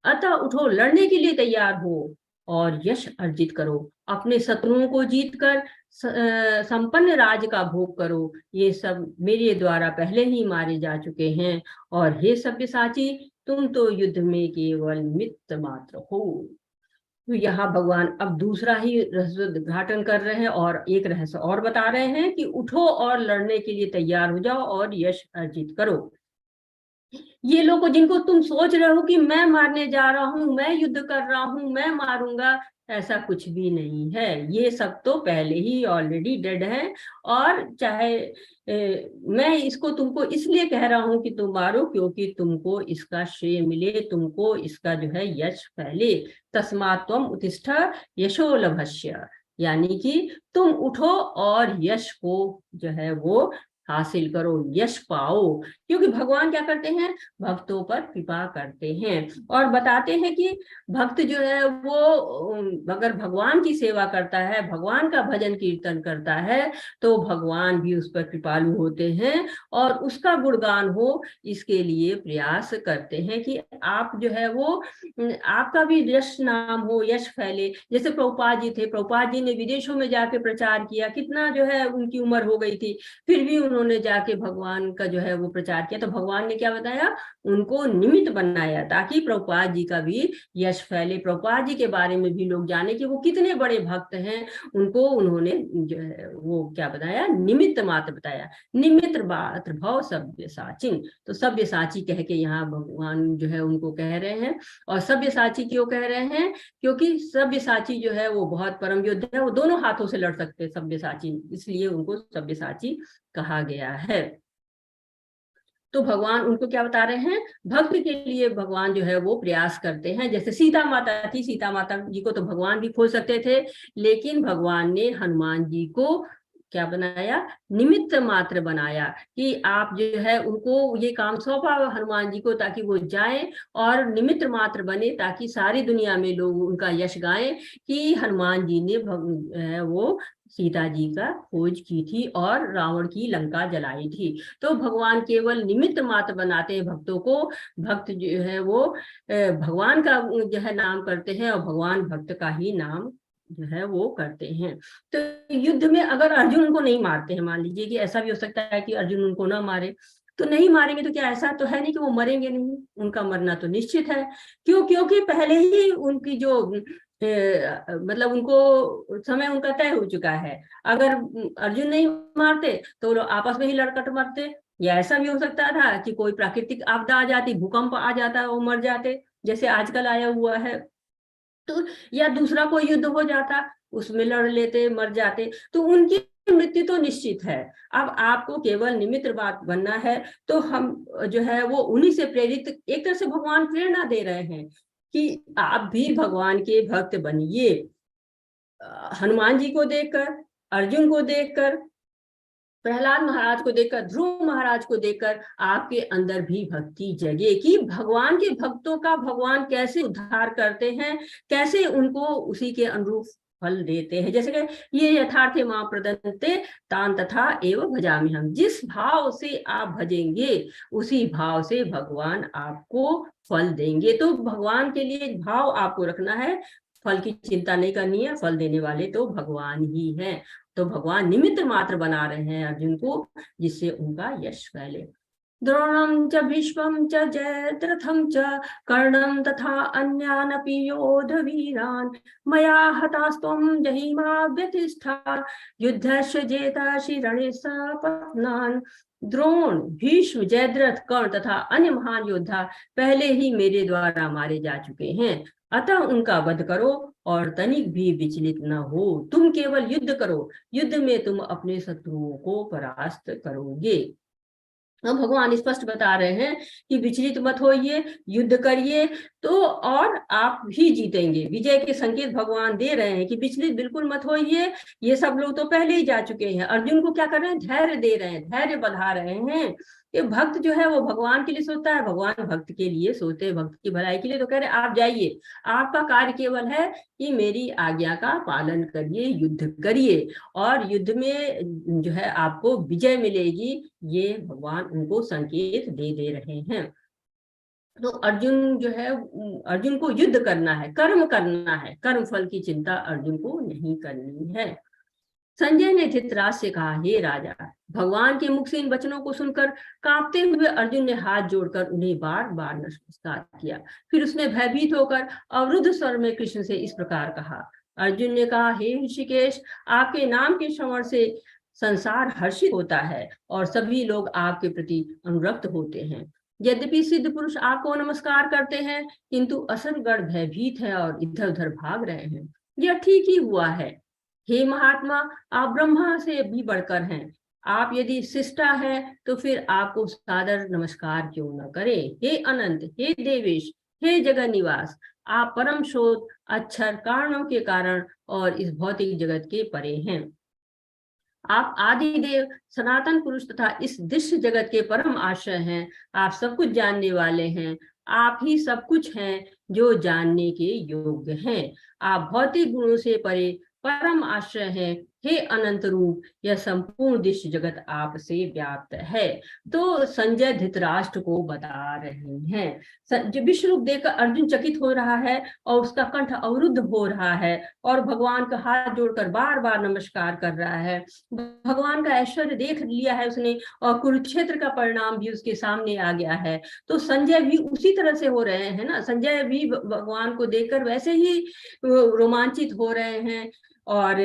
[SPEAKER 1] अतः उठो, लड़ने के लिए तैयार हो और यश अर्जित करो, अपने शत्रुओं को जीतकर संपन्न राज का भोग करो। ये सब मेरे द्वारा पहले ही मारे जा चुके हैं, और हे सव्यसाची, तुम तो युद्ध में केवल निमित्त मात्र हो। तो यहाँ भगवान अब दूसरा ही रहस्य उद्घाटन कर रहे हैं और एक रहस्य और बता रहे हैं कि उठो और लड़ने के लिए तैयार हो जाओ और यश अर्जित करो। ये लोग जिनको तुम सोच रहे हो कि मैं मारने जा रहा हूं, मैं युद्ध कर रहा हूं, मैं मारूंगा, ऐसा कुछ भी नहीं है। ये सब तो पहले ही ऑलरेडी डेड है, और चाहे मैं इसको तुमको इसलिए कह रहा हूं कि तुम मारो क्योंकि तुमको इसका श्रेय मिले, तुमको इसका जो है यश फैले। तस्मात् त्वम् उत्तिष्ठ यशो लभस्य, यानी कि तुम उठो और यश को जो है वो हासिल करो, यश पाओ। क्योंकि भगवान क्या करते हैं, भक्तों पर कृपा करते हैं, और बताते हैं कि भक्त जो है वो अगर भगवान की सेवा करता है, भगवान का भजन कीर्तन करता है, तो भगवान भी उस पर कृपालु होते हैं और उसका गुणगान हो, इसके लिए प्रयास करते हैं कि आप जो है वो आपका भी यश नाम हो, यश फैले। जैसे प्रभुपाद जी थे, प्रभुपाद जी ने विदेशों में जाके प्रचार किया, कितना जो है उनकी उम्र हो गई थी, फिर भी उन्होंने जाके भगवान का जो है वो प्रचार किया। तो भगवान ने क्या बताया, उनको निमित्त बनाया ताकि प्रभुपाद जी का भी यश फैले, प्रभुपाद जी के बारे में भी लोग जाने कि वो कितने बड़े भक्त हैं। उनको उन्होंने जो है वो क्या बताया, निमित्त मात्र बताया। निमित्त मात्र भव सव्यसाचिन, तो सव्यसाची कह के यहाँ भगवान जो है उनको कह रहे हैं। और सव्यसाची क्यों कह रहे हैं, क्योंकि सव्यसाची जो है वो बहुत परम योद्धा है, वो दोनों हाथों से लड़ सकते हैं सव्यसाची, इसलिए उनको सव्यसाची कहा गया है। तो भगवान उनको क्या बता रहे हैं, भक्त के लिए भगवान जो है वो प्रयास करते हैं। जैसे सीता माता थी, सीता माता जी को तो भगवान भी खोज सकते थे, लेकिन भगवान ने हनुमान जी को क्या बनाया, निमित्त मात्र बनाया कि आप जो है उनको ये काम सौंपा हनुमान जी को, ताकि वो जाएं और निमित्त मात्र बने, ताकि सारी दुनिया में लोग उनका यश गाएं कि हनुमान जी ने वो सीता जी का खोज की थी और रावण की लंका जलाई थी। तो भगवान केवल निमित्त मात्र बनाते हैं भक्तों को, भक्त जो है वो भगवान का जो है नाम करते हैं और भगवान भक्त का ही नाम जो है वो करते हैं। तो युद्ध में अगर अर्जुन उनको नहीं मारते हैं, मान लीजिए कि ऐसा भी हो सकता है कि अर्जुन उनको ना मारे, तो नहीं मारेंगे तो क्या ऐसा तो है नहीं कि वो मरेंगे नहीं, उनका मरना तो निश्चित है। क्यों, क्योंकि पहले ही उनकी जो मतलब उनको समय उनका तय हो चुका है। अगर अर्जुन नहीं मारते तो लोग आपस में ही लड़कट मरते, या ऐसा भी हो सकता था कि कोई प्राकृतिक आपदा आ जाती, भूकंप आ जाता, वो मर जाते, जैसे आजकल आया हुआ है। तो या दूसरा कोई युद्ध हो जाता, उसमें लड़ लेते, मर जाते, तो उनकी मृत्यु तो निश्चित है। अब आपको केवल निमित्त बात बनना है। तो हम जो है वो उन्हीं से प्रेरित, एक तरह से भगवान प्रेरणा दे रहे हैं कि आप भी भगवान के भक्त बनिए। हनुमान जी को देखकर, अर्जुन को देखकर, प्रहलाद महाराज को देखकर, ध्रुव महाराज को देखकर आपके अंदर भी भक्ति जगे कि भगवान के भक्तों का भगवान कैसे उद्धार करते हैं, कैसे उनको उसी के अनुरूप फल देते हैं। जैसे कि ये यथार्थे मां प्रदन्ते तान तथा एव भजामि हम, जिस भाव से आप भजेंगे उसी भाव से भगवान आपको फल देंगे। तो भगवान के लिए भाव आपको रखना है, फल की चिंता नहीं करनी है, फल देने वाले तो भगवान ही हैं। तो भगवान निमित्त मात्र बना रहे हैं अर्जुन को, जिससे उनका यश फैले। द्रोणं च भीष्मं च जयद्रथं च कर्णं तथा अन्यानपि योधवीरान् मया हतास्त्वं जहिमा व्यतिष्ठा युद्धस्य जेतासि रणे सपत्नान्। द्रोण, भीष्म, जयद्रथ, कर्ण तथा अन्य महान योद्धा पहले ही मेरे द्वारा मारे जा चुके हैं, अतः उनका वध करो और तनिक भी विचलित न हो। तुम केवल युद्ध करो, युद्ध में तुम अपने शत्रुओं को परास्त करोगे। अब भगवान स्पष्ट बता रहे हैं कि विचलित मत होइए, युद्ध करिए तो और आप ही जीतेंगे। विजय के संकेत भगवान दे रहे हैं कि विचलित बिल्कुल मत होइए, ये सब लोग तो पहले ही जा चुके हैं। अर्जुन को क्या कर रहे हैं? धैर्य दे रहे हैं, धैर्य बढ़ा रहे हैं। ये भक्त जो है वो भगवान के लिए सोचता है, भगवान भक्त के लिए सोचते हैं, भक्त की भलाई के लिए। तो कह रहे आप जाइए, आपका कार्य केवल है कि मेरी आज्ञा का पालन करिए, युद्ध करिए और युद्ध में जो है आपको विजय मिलेगी। ये भगवान उनको संकेत दे रहे हैं। तो अर्जुन जो है, अर्जुन को युद्ध करना है, कर्म करना है, कर्म फल की चिंता अर्जुन को नहीं करनी है। संजय ने धृतराज से कहा, हे राजा, भगवान के मुख से इन वचनों को सुनकर कांपते हुए अर्जुन ने हाथ जोड़कर उन्हें बार बार नमस्कार किया। फिर उसने भयभीत होकर अवरुद्ध स्वर में कृष्ण से इस प्रकार कहा। अर्जुन ने कहा, हे ऋषिकेश, आपके नाम के श्रवण से संसार हर्षित होता है और सभी लोग आपके प्रति अनुरक्त होते हैं। यद्यपि सिद्ध पुरुष आपको नमस्कार करते हैं, किंतु असुर गण भयभीत है और इधर उधर भाग रहे हैं। यह ठीक ही हुआ है। हे महात्मा, आप ब्रह्मा से भी बढ़कर हैं। आप यदि शिष्टा है तो फिर आपको सादर नमस्कार क्यों न करें। हे अनंत, हे देवेश, हे जगत निवास, आप परम शोध, अक्षर, कारणों के कारण और इस भौतिक जगत के परे हैं। आप आदि देव, सनातन पुरुष तथा इस दृश्य जगत के परम आश्रय हैं। आप सब कुछ जानने वाले हैं। आप ही सब कुछ हैं जो जानने के योग्य हैं। आप भौतिक गुणों से परे परम आश्रय हैं। हे अनंत रूप, यह संपूर्ण दृश्य जगत आपसे व्याप्त है। तो संजय धृतराष्ट्र को बता रहे हैं। विश्व रूप देखकर अर्जुन चकित हो रहा है और उसका कंठ अवरुद्ध हो रहा है और भगवान का हाथ जोड़कर बार बार नमस्कार कर रहा है। भगवान का ऐश्वर्य देख लिया है उसने और कुरुक्षेत्र का परिणाम भी उसके सामने आ गया है। तो संजय भी उसी तरह से हो रहे हैं ना, संजय भी भगवान को देखकर वैसे ही रोमांचित हो रहे हैं और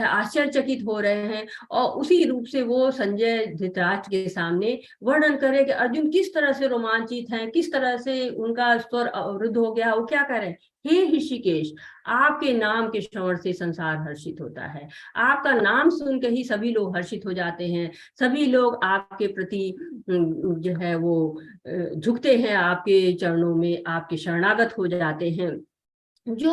[SPEAKER 1] आश्चर्यचकित हो रहे हैं। और उसी रूप से वो संजय धृतराष्ट्र के सामने वर्णन करे कि अर्जुन किस तरह से रोमांचित हैं, किस तरह से उनका स्वर अवरुद्ध हो गया। वो क्या करें? हे ऋषिकेश, आपके नाम के श्रवण से संसार हर्षित होता है। आपका नाम सुनकर ही सभी लोग हर्षित हो जाते हैं। सभी लोग आपके प्रति जो है वो झुकते हैं, आपके चरणों में आपके शरणागत हो जाते हैं। जो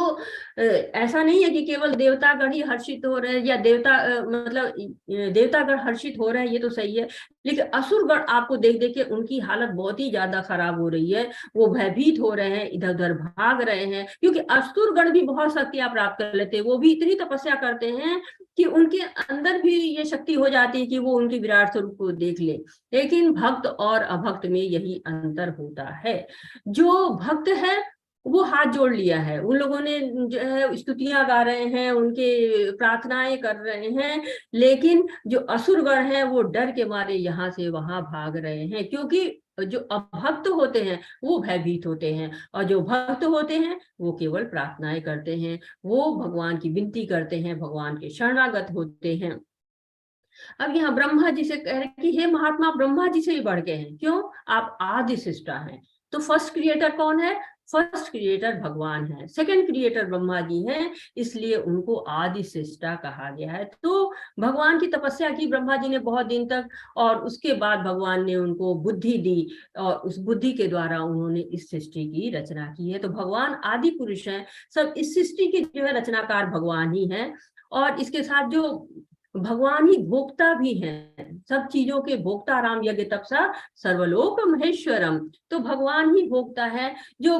[SPEAKER 1] ऐसा नहीं है कि केवल देवतागण ही हर्षित हो रहे हैं या मतलब देवतागण हर्षित हो रहे हैं, ये तो सही है, लेकिन असुरगण आपको देख देख के उनकी हालत बहुत ही ज्यादा खराब हो रही है। वो भयभीत हो रहे हैं, इधर उधर भाग रहे हैं, क्योंकि असुरगण भी बहुत शक्तियां प्राप्त कर लेते हैं। वो भी इतनी तपस्या करते हैं कि उनके अंदर भी ये शक्ति हो जाती है कि वो उनके विराट स्वरूप को देख ले। लेकिन भक्त और अभक्त में यही अंतर होता है। जो भक्त है वो हाथ जोड़ लिया है, उन लोगों ने जो है स्तुतियां गा रहे हैं, उनके प्रार्थनाएं कर रहे हैं, लेकिन जो असुरगण हैं वो डर के मारे यहाँ से वहां भाग रहे हैं, क्योंकि जो अभक्त होते हैं वो भयभीत होते हैं और जो भक्त होते हैं वो केवल प्रार्थनाएं करते हैं, वो भगवान की विनती करते हैं, भगवान के शरणागत होते हैं। अब यहाँ ब्रह्मा जी से कह रहे हैं कि हे महात्मा, ब्रह्मा जी से भी बढ़ के हैं। क्यों? आप आदि सृष्टा हैं। तो फर्स्ट क्रिएटर कौन है? फर्स्ट क्रिएटर भगवान है। सेकंड क्रिएटर ब्रह्मा जी हैं, इसलिए उनको आदि सृष्टा कहा गया है। तो भगवान की तपस्या की ब्रह्मा जी ने बहुत दिन तक, और उसके बाद भगवान ने उनको बुद्धि दी और उस बुद्धि के द्वारा उन्होंने इस सृष्टि की रचना की है। तो भगवान आदि पुरुष हैं, सब इस सृष्टि के जो है रचनाकार भगवान ही हैं। और इसके साथ जो भगवान ही भोक्ता भी हैं, सब चीजों के भोक्ता। राम यज्ञ तपसा सर्वलोक महेश्वरम। तो भगवान ही भोक्ता है। जो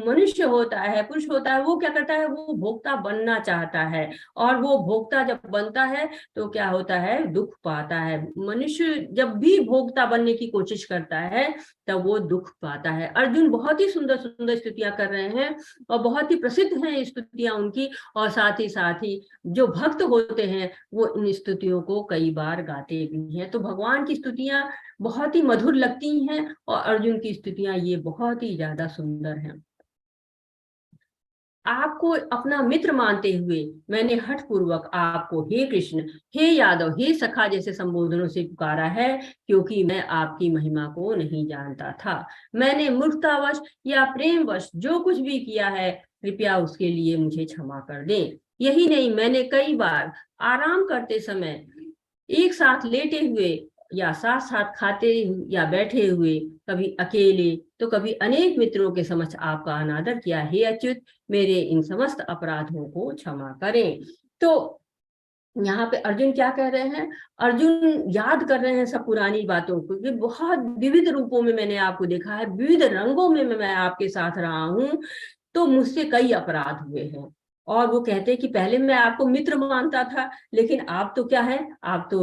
[SPEAKER 1] मनुष्य होता है, पुरुष होता है, वो क्या करता है, वो भोक्ता बनना चाहता है, और वो भोक्ता जब बनता है तो क्या होता है, दुख पाता है। मनुष्य जब भी भोक्ता बनने की कोशिश करता है तब वो दुख पाता है। अर्जुन बहुत ही सुंदर सुंदर स्तुतियां कर रहे हैं, और बहुत ही प्रसिद्ध हैं स्तुतियां उनकी। और साथ ही जो भक्त होते हैं वो इन स्तुतियों को कई बार गाते भी हैं। तो भगवान की स्तुतियां बहुत ही मधुर लगती हैं, और अर्जुन की स्तुतियां ये बहुत ही ज्यादा सुंदर हैं। आपको अपना मित्र मानते हुए मैंने हठ पूर्वक आपको हे कृष्ण, हे यादव, हे सखा जैसे संबोधनों से पुकारा है, क्योंकि मैं आपकी महिमा को नहीं जानता था। मैंने मूर्खतावश या प्रेमवश जो कुछ भी किया है, कृपया उसके लिए मुझे क्षमा कर दें। यही नहीं, मैंने कई बार आराम करते समय, एक साथ लेटे हुए, या साथ साथ खाते या बैठे हुए, कभी अकेले तो कभी अनेक मित्रों के समक्ष आपका अनादर किया। हे अच्युत, मेरे इन समस्त अपराधों को क्षमा करें। तो यहाँ पे अर्जुन क्या कह रहे हैं, अर्जुन याद कर रहे हैं सब पुरानी बातों को, कि बहुत विविध रूपों में मैंने आपको देखा है, विविध रंगों में मैं आपके साथ रहा हूं, तो मुझसे कई अपराध हुए हैं। और वो कहते हैं कि पहले मैं आपको मित्र मानता था, लेकिन आप तो क्या है, आप तो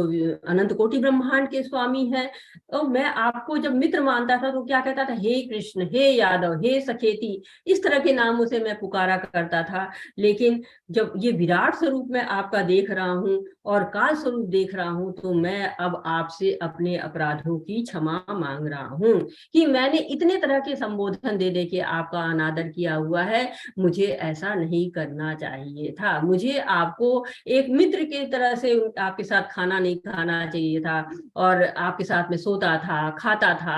[SPEAKER 1] अनंत कोटि ब्रह्मांड के स्वामी हैं। तो मैं आपको जब मित्र मानता था तो क्या कहता था, हे कृष्ण, हे यादव, हे सखेती, इस तरह के नामों से मैं पुकारा करता था। लेकिन जब ये विराट स्वरूप मैं आपका देख रहा हूँ और काल स्वरूप देख रहा हूँ, तो मैं अब आपसे अपने अपराधों की क्षमा मांग रहा हूँ, कि मैंने इतने तरह के संबोधन दे दे के आपका अनादर किया हुआ है। मुझे ऐसा नहीं करना चाहिए था। मुझे आपको एक मित्र की तरह से आपके साथ खाना नहीं खाना चाहिए था, और आपके साथ में सोता था, खाता था,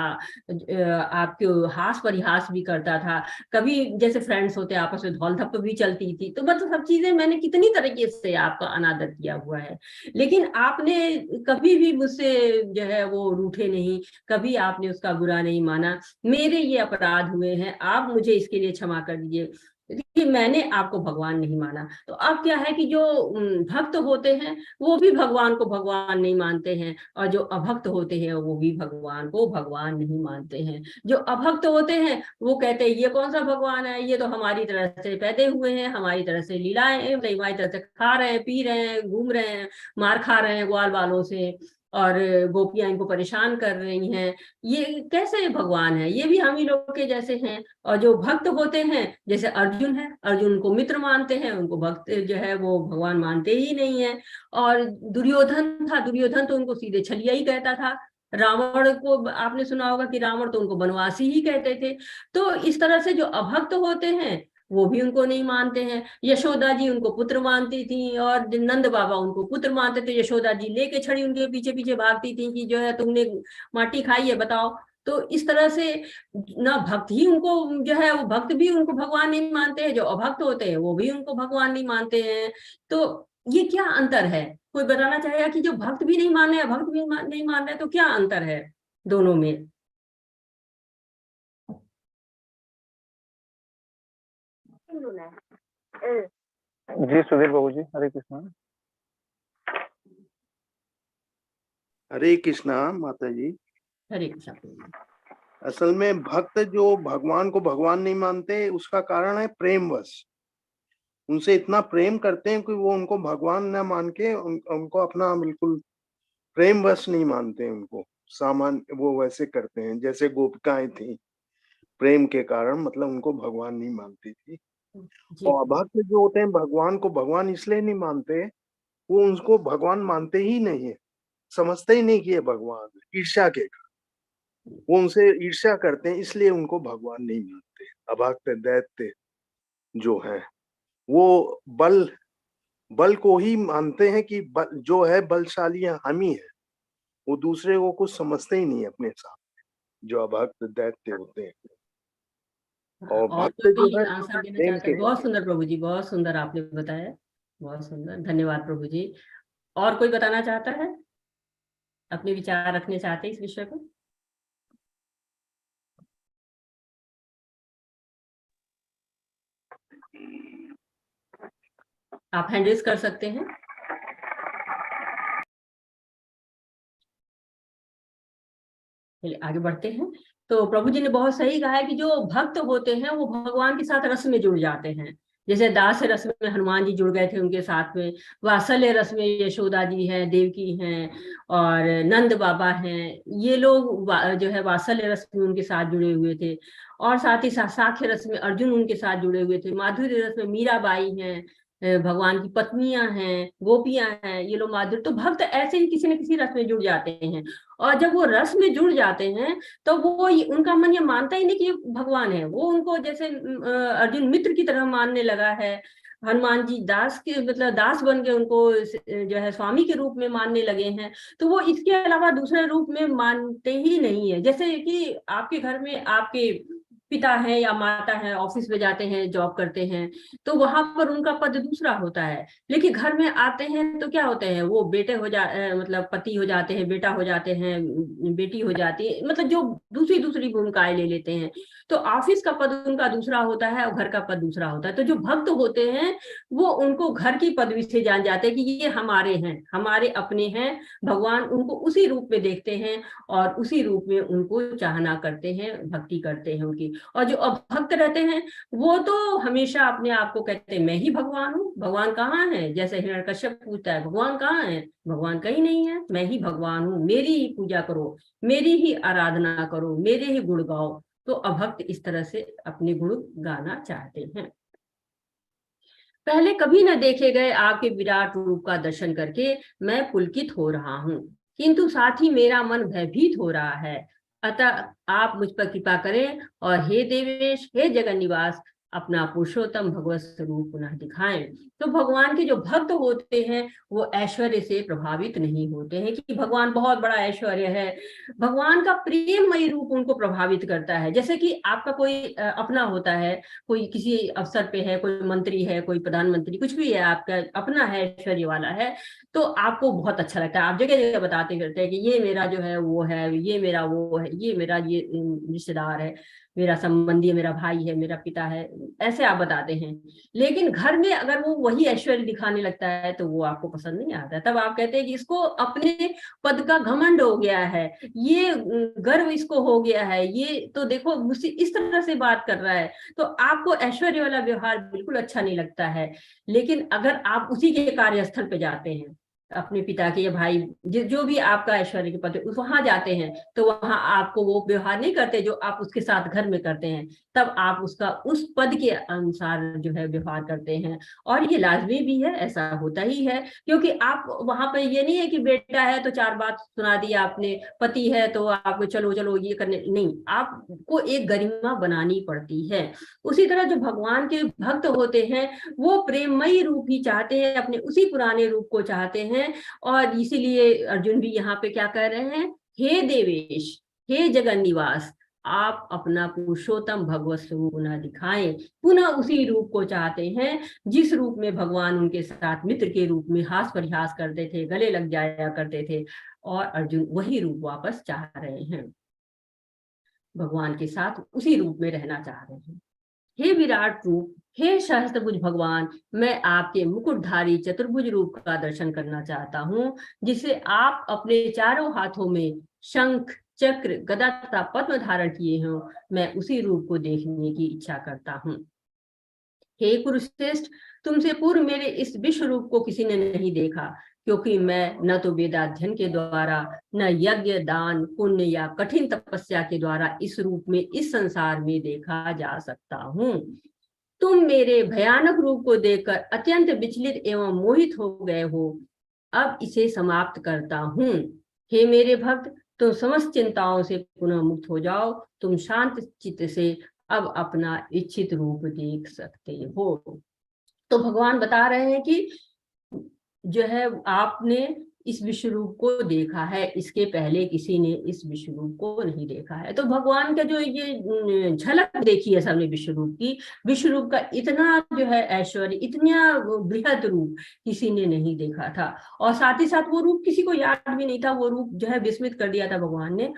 [SPEAKER 1] आपके हास परिहास भी करता था, कभी जैसे फ्रेंड्स होते आपस में धौल धप्प भी चलती थी। तो मतलब सब चीजें मैंने कितनी तरीके से आपका अनादर किया हुआ है, लेकिन आपने कभी भी मुझसे जो है वो रूठे नहीं, कभी आपने उसका बुरा नहीं माना। मेरे ये अपराध हुए हैं, आप मुझे इसके लिए क्षमा कर दीजिए कि मैंने आपको भगवान नहीं माना। तो अब क्या है कि जो भक्त होते हैं वो भी भगवान को भगवान नहीं मानते हैं, और जो अभक्त होते हैं वो भी भगवान को भगवान नहीं मानते हैं। जो अभक्त होते हैं वो कहते हैं ये कौन सा भगवान है, ये तो हमारी तरह से पैदे हुए हैं, हमारी तरह से लीलाएं, हमारी तरह से खा रहे हैं, पी रहे हैं, घूम रहे हैं, मार खा रहे हैं ग्वाल बालों से, और गोपियां इनको परेशान कर रही हैं। ये कैसे भगवान है, ये भी हम ही लोग के जैसे हैं। और जो भक्त होते हैं जैसे अर्जुन है, अर्जुन को मित्र मानते हैं, उनको भक्त जो है वो भगवान मानते ही नहीं है। और दुर्योधन था, दुर्योधन तो उनको सीधे छलिया ही कहता था। रावण को आपने सुना होगा कि रावण तो उनको बनवासी ही कहते थे। तो इस तरह से जो अभक्त होते हैं वो भी उनको नहीं मानते हैं। यशोदा जी उनको पुत्र मानती थी, और नंद बाबा उनको पुत्र मानते थे। यशोदा जी लेके छड़ी उनके पीछे पीछे भागती थी कि जो है तुमने माटी खाई है, बताओ। तो इस तरह से ना भक्त ही उनको जो है, वो भक्त भी उनको भगवान नहीं मानते हैं, जो अभक्त होते हैं वो भी उनको भगवान नहीं मानते हैं। तो ये क्या अंतर है, कोई बताना चाहेगा कि जो भक्त भी नहीं मान रहे, भक्त भी नहीं मान रहे, तो क्या अंतर है दोनों में?
[SPEAKER 2] जी सुधीर बाबू जी, हरे कृष्णा।
[SPEAKER 3] हरे कृष्णा माता जी।
[SPEAKER 1] हरे कृष्ण।
[SPEAKER 3] असल में भक्त जो भगवान को भगवान नहीं मानते, उसका कारण है प्रेमवश। उनसे इतना प्रेम करते हैं कि वो उनको भगवान न मान के उनको अपना बिल्कुल प्रेमवश नहीं मानते। उनको सामान्य वो वैसे करते हैं जैसे गोपिकाएं थी, प्रेम के कारण मतलब उनको भगवान नहीं मानती थी।
[SPEAKER 1] जी।
[SPEAKER 3] और अभक्त जो होते हैं भगवान को भगवान इसलिए नहीं मानते, वो उनको भगवान मानते ही नहीं है, समझते ही नहीं कि ये भगवान है, ईर्ष्या के कारण वो उनसे ईर्ष्या करते हैं, इसलिए उनको भगवान नहीं मानते। अभक्त दैत्य जो है वो बल बल को ही मानते हैं कि जो है बलशाली हम ही है। वो दूसरे को कुछ समझते ही नहीं अपने साथ, जो अभक्त दैत्य होते हैं। और
[SPEAKER 1] और
[SPEAKER 3] भक्त जो
[SPEAKER 1] कोई
[SPEAKER 3] है
[SPEAKER 1] आंसर देना
[SPEAKER 3] प्रेम
[SPEAKER 1] चाहते
[SPEAKER 3] के
[SPEAKER 1] हैं? बहुत सुंदर प्रभु जी, बहुत सुंदर आपने बताया, बहुत सुंदर, धन्यवाद प्रभु जी। और कोई बताना चाहता है, अपने विचार रखने चाहते हैं इस विषय को? आप हैंड रेज कर सकते हैं। चलिए आगे बढ़ते हैं। तो प्रभु जी ने बहुत सही कहा है कि जो भक्त होते हैं वो भगवान के साथ रस में जुड़ जाते हैं। जैसे दास रस में हनुमान जी जुड़ गए थे उनके साथ में, वात्सल्य रस में यशोदा जी हैं, देवकी हैं और नंद बाबा हैं, ये लोग जो है वात्सल्य रस में उनके साथ जुड़े हुए थे। और साथ ही साथ साख्य रस में अर्जुन उनके साथ जुड़े हुए थे, माधुर्य रस में मीराबाई हैं, भगवान की पत्नियां हैं, गोपियां हैं, ये लोग माधुर्य। तो भक्त ऐसे ही किसी न किसी रस में जुड़ जाते हैं, और जब वो रस में जुड़ जाते हैं तो वो उनका मन ये मानता ही नहीं कि ये भगवान है, वो उनको जैसे अर्जुन मित्र की तरह मानने लगा है, हनुमान जी दास के मतलब दास बन के उनको जो है स्वामी के रूप में मानने लगे हैं। तो वो इसके अलावा दूसरे रूप में मानते ही नहीं है। जैसे कि आपके घर में आपके पिता है या माता है, ऑफिस में जाते हैं, जॉब करते हैं, तो वहां पर उनका पद दूसरा होता है, लेकिन घर में आते हैं तो क्या होते हैं, वो बेटे हो मतलब पति हो जाते हैं, बेटा हो जाते हैं, बेटी हो जाती है, मतलब जो दूसरी दूसरी भूमिकाएं ले लेते हैं। तो ऑफिस का पद उनका दूसरा होता है और घर का पद दूसरा होता है। तो जो भक्त होते हैं वो उनको घर की पदवी से जान जाते हैं कि ये हमारे हैं, हमारे अपने हैं, भगवान उनको उसी रूप में देखते हैं और उसी रूप में उनको चाहना करते हैं, भक्ति करते हैं उनकी। और जो अभक्त रहते हैं वो तो हमेशा अपने आप को कहते हैं मैं ही भगवान हूँ, भगवान कहाँ है, जैसे हिरण्यकश्यप पूछता है भगवान कहाँ है, भगवान कहीं नहीं है, मैं ही भगवान हूँ, मेरी ही पूजा करो, मेरी ही आराधना करो, मेरे ही गुण गाओ। तो अभक्त इस तरह से अपने गुण गाना चाहते हैं। पहले कभी न देखे गए आपके विराट रूप का दर्शन करके मैं पुलकित हो रहा हूँ, किंतु साथ ही मेरा मन भयभीत हो रहा है। अतः आप मुझ पर कृपा करें और हे देवेश, हे जगन निवास, अपना पुरुषोत्तम भगवत स्वरूप पुनः दिखाएं। तो भगवान के जो भक्त होते हैं वो ऐश्वर्य से प्रभावित नहीं होते हैं कि भगवान बहुत बड़ा ऐश्वर्य है, भगवान का प्रेममयी रूप उनको प्रभावित करता है। जैसे कि आपका कोई अपना होता है, कोई किसी अफसर पे है, कोई मंत्री है, कोई प्रधानमंत्री, कुछ भी है, आपका अपना है, ऐश्वर्य वाला है, तो आपको बहुत अच्छा लगता है, आप जगह जगह बताते करते हैं कि ये मेरा जो है वो है, ये मेरा वो है, ये मेरा ये रिश्तेदार है, मेरा संबंधी है, मेरा भाई है, मेरा पिता है, ऐसे आप बताते हैं। लेकिन घर में अगर वो वही ऐश्वर्य दिखाने लगता है तो वो आपको पसंद नहीं आता। तब आप कहते हैं कि इसको अपने पद का घमंड हो गया है, ये गर्व इसको हो गया है, ये तो देखो मुझसे इस तरह से बात कर रहा है, तो आपको ऐश्वर्य वाला व्यवहार बिल्कुल अच्छा नहीं लगता है। लेकिन अगर आप उसी के कार्यस्थल पे जाते हैं, अपने पिता के या भाई जो भी आपका ऐश्वर्य के पद वहां जाते हैं, तो वहां आपको वो व्यवहार नहीं करते जो आप उसके साथ घर में करते हैं, तब आप उसका उस पद के अनुसार जो है व्यवहार करते हैं। और ये लाजमी भी है, ऐसा होता ही है, क्योंकि आप वहां पर ये नहीं है कि बेटा है तो चार बात सुना दी आपने, पति है तो आपको चलो चलो ये करने नहीं, आपको एक गरिमा बनानी पड़ती है। उसी तरह जो भगवान के भक्त होते हैं वो प्रेममयी रूप ही चाहते हैं, अपने उसी पुराने रूप को चाहते हैं। और इसीलिए अर्जुन भी यहाँ पे क्या कह रहे हैं, हे देवेश, हे जगन निवास, आप अपना पुरुषोत्तम भगवत स्वरूप पुनः दिखाएं। पुनः उसी रूप को चाहते हैं जिस रूप में भगवान उनके साथ मित्र के रूप में हास परिहास करते थे, गले लग जाया करते थे, और अर्जुन वही रूप वापस चाह रहे हैं, भगवान के साथ उसी रूप में रहना चाह रहे हैं। हे विराट रूप, हे सहस्त्रभुज भगवान, मैं आपके मुकुटधारी चतुर्भुज रूप का दर्शन करना चाहता हूँ, जिसे आप अपने चारों हाथों में शंख, चक्र, गदा तथा पद्म धारण किए हो, मैं उसी रूप को देखने की इच्छा करता हूँ। हे कुरुश्रेष्ठ, तुमसे पूर्व मेरे इस विश्व रूप को किसी ने नहीं देखा, क्योंकि मैं न तो वेदाध्ययन के द्वारा, न यज्ञ, दान, पुण्य या कठिन तपस्या के द्वारा इस रूप में इस संसार में देखा जा सकता हूँ। तुम मेरे भयानक रूप को देखकर अत्यंत विचलित एवं मोहित हो गए हो, अब इसे समाप्त करता हूँ। हे मेरे भक्त, तुम समस्त चिंताओं से पुनः मुक्त हो जाओ, तुम शांत चित्त से अब अपना इच्छित रूप देख सकते हो। तो भगवान बता रहे हैं कि जो है आपने इस विश्व रूप को देखा है, इसके पहले किसी ने इस विश्व रूप को नहीं देखा है। तो भगवान का जो ये झलक देखी है सबने विश्व रूप की, विश्व रूप का इतना जो है ऐश्वर्य, इतना बृहद रूप किसी ने नहीं देखा था, और साथ ही साथ वो रूप किसी को याद भी नहीं था, वो रूप जो है विस्मित कर दिया था भगवान ने।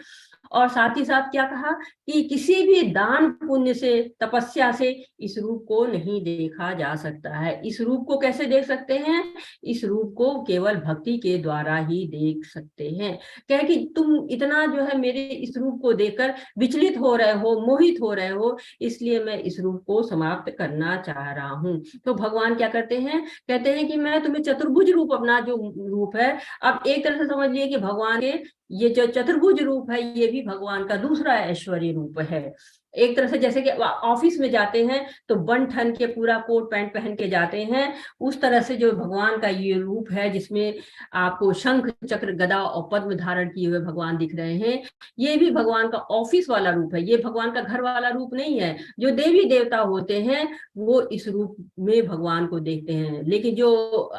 [SPEAKER 1] और साथ ही साथ क्या कहा कि किसी भी दान पुण्य से, तपस्या से इस रूप को नहीं देखा जा सकता है। इस रूप को कैसे देख सकते हैं? इस रूप को केवल भक्ति के द्वारा ही देख सकते हैं। कहे कि तुम इतना जो है मेरे इस रूप को देखकर विचलित हो रहे हो, मोहित हो रहे हो, इसलिए मैं इस रूप को समाप्त करना चाह रहा हूं। तो भगवान क्या करते हैं? कहते हैं कि मैं तुम्हें चतुर्भुज रूप, अपना जो रूप है, अब एक तरह से समझ लिए कि भगवान के ये जो चतुर्भुज रूप है ये भी भगवान का दूसरा ऐश्वर्य रूप है। एक तरह से जैसे कि ऑफिस में जाते हैं तो बन ठन के पूरा कोट पैंट पहन के जाते हैं, उस तरह से जो भगवान का ये रूप है जिसमें आपको शंख चक्र गदा और पद्म धारण किए हुए भगवान दिख रहे हैं, ये भी भगवान का ऑफिस वाला रूप है। ये भगवान का घर वाला रूप नहीं है। जो देवी देवता होते हैं वो इस रूप में भगवान को देखते हैं, लेकिन जो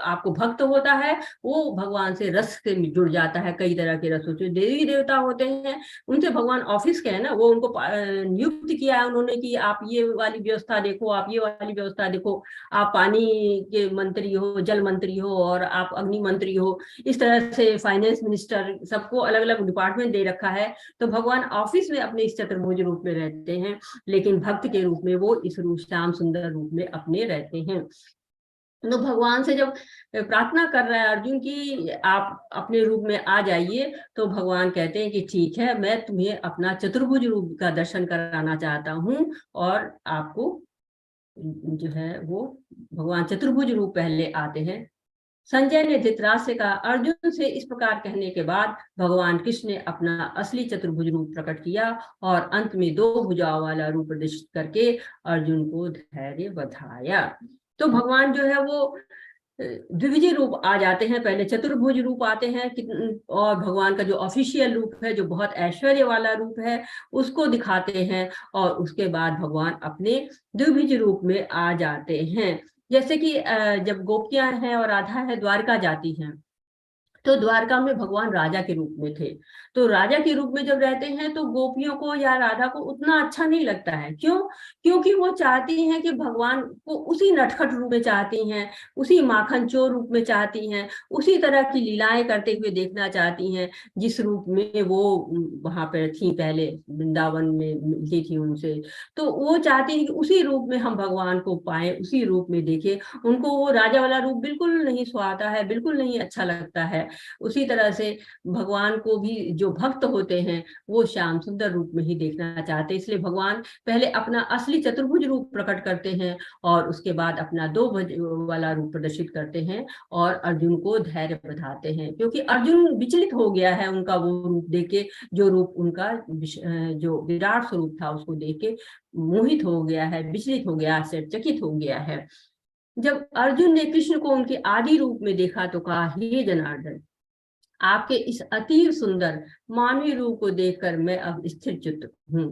[SPEAKER 1] आपको भक्त होता है वो भगवान से रस से जुड़ जाता है। कई तरह के रसों से देवी देवता होते हैं, उनसे भगवान ऑफिस के है ना, वो उनको नियुक्त किया है उन्होंने कि आप ये वाली व्यवस्था देखो, आप ये वाली व्यवस्था देखो, आप पानी के मंत्री हो, जल मंत्री हो, और आप अग्नि मंत्री हो। इस तरह से फाइनेंस मिनिस्टर, सबको अलग अलग डिपार्टमेंट दे रखा है। तो भगवान ऑफिस में अपने इस चतुर्भुज रूप में रहते हैं, लेकिन भक्त के रूप में वो इस रूप श्याम सुंदर रूप में अपने रहते हैं। तो भगवान से जब प्रार्थना कर रहा है अर्जुन की आप अपने रूप में आ जाइए, तो भगवान कहते हैं कि ठीक है, मैं तुम्हें अपना चतुर्भुज रूप का दर्शन कराना चाहता हूँ। और आपको जो है वो भगवान चतुर्भुज रूप पहले आते हैं। संजय ने धृतराष्ट्र से कहा, अर्जुन से इस प्रकार कहने के बाद भगवान कृष्ण ने अपना असली चतुर्भुज रूप प्रकट किया और अंत में 2 भुजाओं वाला रूप प्रदर्शित करके अर्जुन को धैर्य बधाया। तो भगवान जो है वो द्विविजय रूप आ जाते हैं। पहले चतुर्भुज रूप आते हैं और भगवान का जो ऑफिशियल रूप है, जो बहुत ऐश्वर्य वाला रूप है, उसको दिखाते हैं, और उसके बाद भगवान अपने द्विभुज रूप में आ जाते हैं। जैसे कि जब गोपियां हैं और राधा है द्वारका जाती हैं, तो द्वारका में भगवान राजा के रूप में थे। तो राजा के रूप में जब रहते हैं तो गोपियों को या राधा को उतना अच्छा नहीं लगता है। क्यों? क्योंकि वो चाहती हैं कि भगवान को उसी नटखट रूप में चाहती हैं, उसी माखन चोर रूप में चाहती हैं, उसी तरह की लीलाएं करते हुए देखना चाहती हैं जिस रूप में वो वहां पर थी, पहले वृंदावन में मिलती थी उनसे। तो वो चाहती हैं कि उसी रूप में हम भगवान को पाए, उसी रूप में देखें। उनको वो राजा वाला रूप बिल्कुल नहीं सुहाता है, बिल्कुल नहीं अच्छा लगता है। उसी तरह से भगवान को भी जो भक्त होते हैं वो श्याम सुंदर रूप में ही देखना चाहते हैं। इसलिए भगवान पहले अपना असली चतुर्भुज रूप प्रकट करते हैं और उसके बाद अपना 2 भुज वाला रूप प्रदर्शित करते हैं और अर्जुन को धैर्य बधाते हैं, क्योंकि अर्जुन विचलित हो गया है उनका वो रूप देख के। जो रूप उनका जो विराट स्वरूप था उसको देख के मोहित हो गया है, विचलित हो गया, आश्चर्यचकित हो गया है। जब अर्जुन ने कृष्ण को उनके आदि रूप में देखा तो कहा, हे जनार्दन, आपके इस अति सुंदर मानवीय रूप को देखकर मैं अब स्थिर चित्त हूँ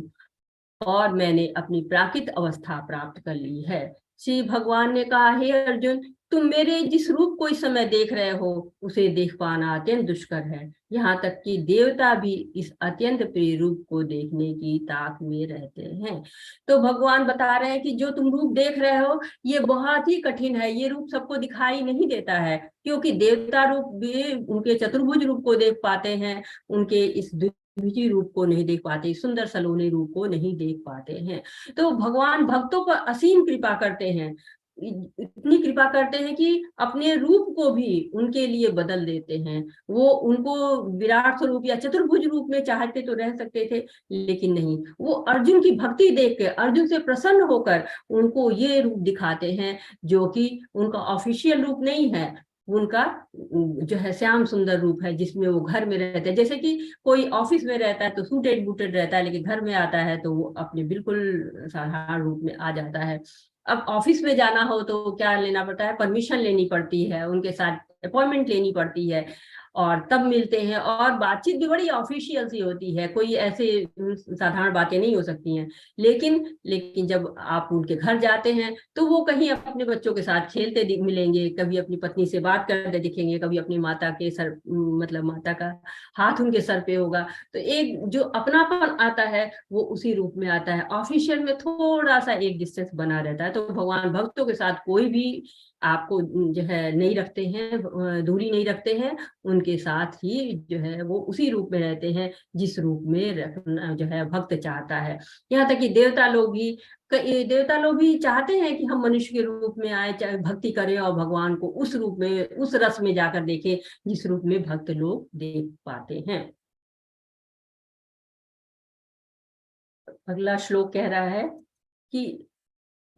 [SPEAKER 1] और मैंने अपनी प्राकृत अवस्था प्राप्त कर ली है। श्री भगवान ने कहा, हे अर्जुन, तुम मेरे जिस रूप को इस समय देख रहे हो उसे देख पाना अत्यंत दुष्कर है। यहाँ तक कि देवता भी इस अत्यंत प्रिय रूप को देखने की ताक में रहते हैं। तो भगवान बता रहे हैं कि जो तुम रूप देख रहे हो ये बहुत ही कठिन है, ये रूप सबको दिखाई नहीं देता है, क्योंकि देवता रूप भी उनके चतुर्भुज रूप को देख पाते हैं, उनके इस द्विभुज रूप को नहीं देख पाते, सुंदर सलोने रूप को नहीं देख पाते हैं। तो भगवान भक्तों पर असीम कृपा करते हैं, इतनी कृपा करते हैं कि अपने रूप को भी उनके लिए बदल देते हैं। वो उनको विराट स्वरूप या चतुर्भुज रूप में चाहते तो रह सकते थे, लेकिन नहीं, वो अर्जुन की भक्ति देख के, अर्जुन से प्रसन्न होकर उनको ये रूप दिखाते हैं जो कि उनका ऑफिशियल रूप नहीं है, उनका जो है श्याम सुंदर रूप है, जिसमें वो घर में रहते हैं। जैसे कि कोई ऑफिस में रहता है तो सूटेड बूटेड रहता है, लेकिन घर में आता है तो वो अपने बिल्कुल साधारण रूप में आ जाता है। अब ऑफिस में जाना हो तो क्या लेना पड़ता है? परमिशन लेनी पड़ती है, उनके साथ अपॉइंटमेंट लेनी पड़ती है और तब मिलते हैं, और बातचीत भी बड़ी ऑफिशियल सी होती है, कोई ऐसे साधारण बातें नहीं हो सकती हैं। लेकिन जब आप उनके घर जाते हैं तो वो कहीं अपने बच्चों के साथ खेलते मिलेंगे, कभी अपनी पत्नी से बात करते दिखेंगे, कभी अपनी माता के सर, मतलब माता का हाथ उनके सर पे होगा। तो एक जो अपनापन आता है वो उसी रूप में आता है। ऑफिशियल में थोड़ा सा एक डिस्टेंस बना रहता है। तो भगवान भक्तों के साथ कोई भी आपको जो है नहीं रखते हैं, दूरी नहीं रखते हैं, उनके साथ ही जो है वो उसी रूप में रहते हैं जिस रूप में रखना जो है भक्त चाहता है। यहाँ तक कि देवता लोग भी चाहते हैं कि हम मनुष्य के रूप में आए, चाहे भक्ति करें और भगवान को उस रूप में, उस रस में जाकर देखें जिस रूप में भक्त लोग देख पाते हैं। अगला श्लोक कह रहा है कि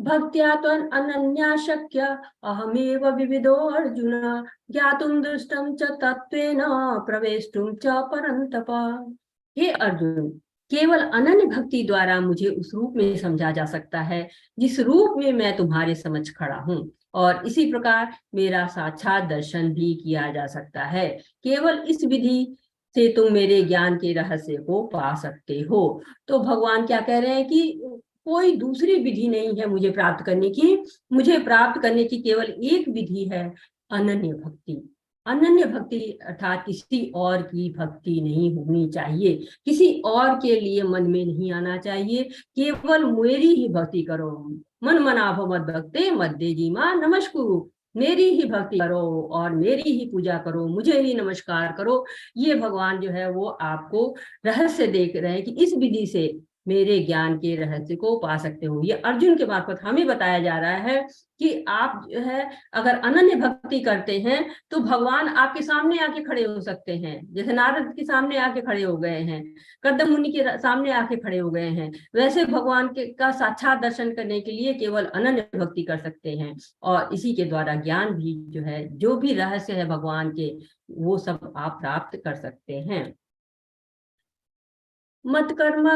[SPEAKER 1] भक्त्या त्वं अनन्या शक्य अहमेव विविधो अर्जुन ज्ञातुं दृष्टं च तत्त्वेन प्रवेष्टुं च परन्तप। हे अर्जुन, केवल अनन्य भक्ति द्वारा मुझे उस रूप में समझा जा सकता है जिस रूप में मैं तुम्हारे समक्ष खड़ा हूँ, और इसी प्रकार मेरा साक्षात दर्शन भी किया जा सकता है। केवल इस विधि से तुम मेरे ज्ञान के रहस्य को पा सकते हो। तो भगवान क्या कह रहे हैं कि कोई दूसरी विधि नहीं है मुझे प्राप्त करने की, मुझे प्राप्त करने की केवल एक विधि है, अनन्य भक्ति। अनन्य भक्ति अर्थात किसी और की भक्ति नहीं होनी चाहिए, किसी और के लिए मन में नहीं आना चाहिए, केवल मेरी ही भक्ति करो। मन मनाभो मद भक्ते मद्दे जीमा नमस्कुरु, मेरी ही भक्ति करो और मेरी ही पूजा करो, मुझे ही नमस्कार करो। ये भगवान जो है वो आपको रहस्य देख रहे हैं कि इस विधि से मेरे ज्ञान के रहस्य को पा सकते हो। ये अर्जुन के मार्फत हमें बताया जा रहा है कि आप जो है अगर अनन्य भक्ति करते हैं तो भगवान आपके सामने आके खड़े हो सकते हैं, जैसे नारद के सामने आके खड़े हो गए हैं, कर्दम मुनि के सामने आके खड़े हो गए हैं, वैसे भगवान का साक्षात दर्शन करने के लिए केवल अनन्य भक्ति कर सकते हैं। और इसी के द्वारा ज्ञान भी जो है, जो भी रहस्य है भगवान के, वो सब आप प्राप्त कर सकते हैं। मत कर्म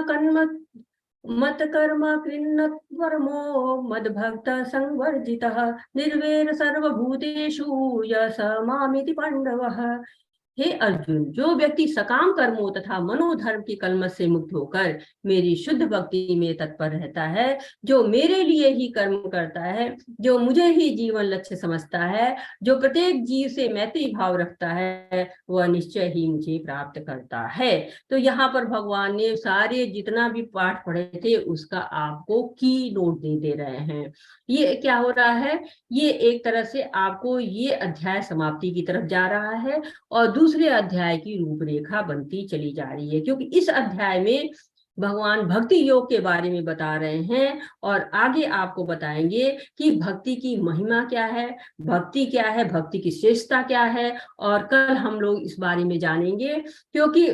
[SPEAKER 1] कृन्नत्वरमो मद्भक्त संवर्जितः निर्वैर सर्वभूतेषु यः स मामिति पांडवः। हे अर्जुन, जो व्यक्ति सकाम कर्मों तथा मनोधर्म की कलमश से मुक्त होकर मेरी शुद्ध भक्ति में तत्पर रहता है, जो मेरे लिए ही कर्म करता है, जो मुझे ही जीवन लक्ष्य समझता है, जो प्रत्येक जीव से मैत्री भाव रखता है, वह निश्चय ही मुझे प्राप्त करता है। तो यहाँ पर भगवान ने सारे जितना भी पाठ पढ़े थे उसका आपको की नोट दे रहे हैं। ये क्या हो रहा है, ये एक तरह से आपको ये अध्याय समाप्ति की तरफ जा रहा है और दूसरे अध्याय की रूपरेखा बनती चली जा रही है, क्योंकि इस अध्याय में भगवान भक्ति योग के बारे में बता रहे हैं और आगे आपको बताएंगे कि भक्ति की महिमा क्या है, भक्ति क्या है, भक्ति की श्रेष्ठता क्या है, और कल हम लोग इस बारे में जानेंगे। क्योंकि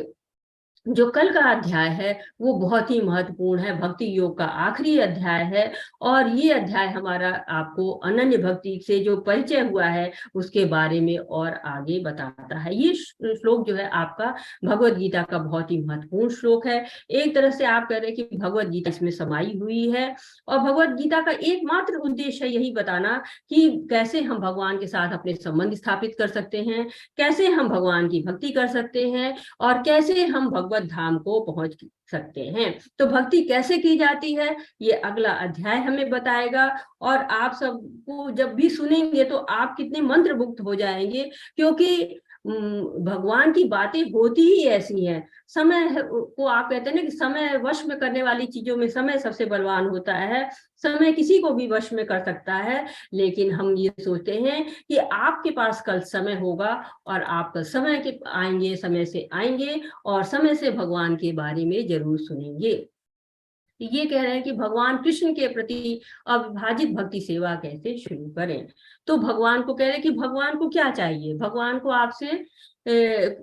[SPEAKER 1] जो कल का अध्याय है वो बहुत ही महत्वपूर्ण है, भक्ति योग का आखिरी अध्याय है, और ये अध्याय हमारा आपको अनन्य भक्ति से जो परिचय हुआ है उसके बारे में और आगे बताता है। ये श्लोक जो है आपका भगवत गीता का बहुत ही महत्वपूर्ण श्लोक है। एक तरह से आप कह रहे हैं कि भगवत गीता इसमें समाई हुई है, और भगवत गीता का एकमात्र उद्देश्य है यही बताना कि कैसे हम भगवान के साथ अपने संबंध स्थापित कर सकते हैं, कैसे हम भगवान की भक्ति कर सकते हैं, और कैसे हम भगवत धाम को पहुंच सकते हैं। तो भक्ति कैसे की जाती है ये अगला अध्याय हमें बताएगा, और आप सबको जब भी सुनेंगे तो आप कितने मंत्रमुग्ध हो जाएंगे, क्योंकि भगवान की बातें होती ही ऐसी हैं। समय को आप कहते हैं ना कि समय वश में करने वाली चीजों में समय सबसे बलवान होता है, समय किसी को भी वश में कर सकता है, लेकिन हम ये सोचते हैं कि आपके पास कल समय होगा और आप कल समय के आएंगे, समय से आएंगे और समय से भगवान के बारे में जरूर सुनेंगे। ये कह रहे हैं कि भगवान कृष्ण के प्रति अविभाजित भक्ति सेवा कैसे शुरू करें। तो भगवान को कह रहे हैं कि भगवान को क्या चाहिए, भगवान को आपसे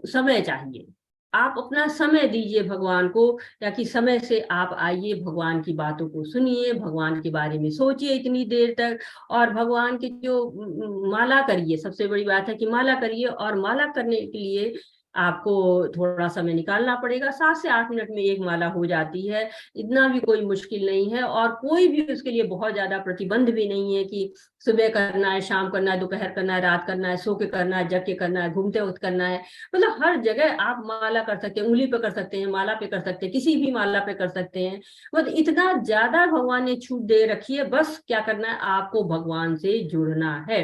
[SPEAKER 1] समय चाहिए, आप अपना समय दीजिए भगवान को, या कि समय से आप आइए, भगवान की बातों को सुनिए, भगवान के बारे में सोचिए इतनी देर तक, और भगवान की जो माला करिए। सबसे बड़ी बात है कि माला करिए, और माला करने के लिए आपको थोड़ा समय निकालना पड़ेगा। 7 से 8 मिनट में एक माला हो जाती है, इतना भी कोई मुश्किल नहीं है, और कोई भी उसके लिए बहुत ज्यादा प्रतिबंध भी नहीं है कि सुबह करना है, शाम करना है, दोपहर करना है, रात करना है, सो के करना है, जग के करना है, घूमते वक्त करना है। मतलब हर जगह आप माला कर सकते हैं, उंगली पे कर सकते हैं, माला पे कर सकते हैं, किसी भी माला पे कर सकते हैं। मतलब इतना ज्यादा भगवान ने छूट दे रखी है, बस क्या करना है, आपको भगवान से जुड़ना है।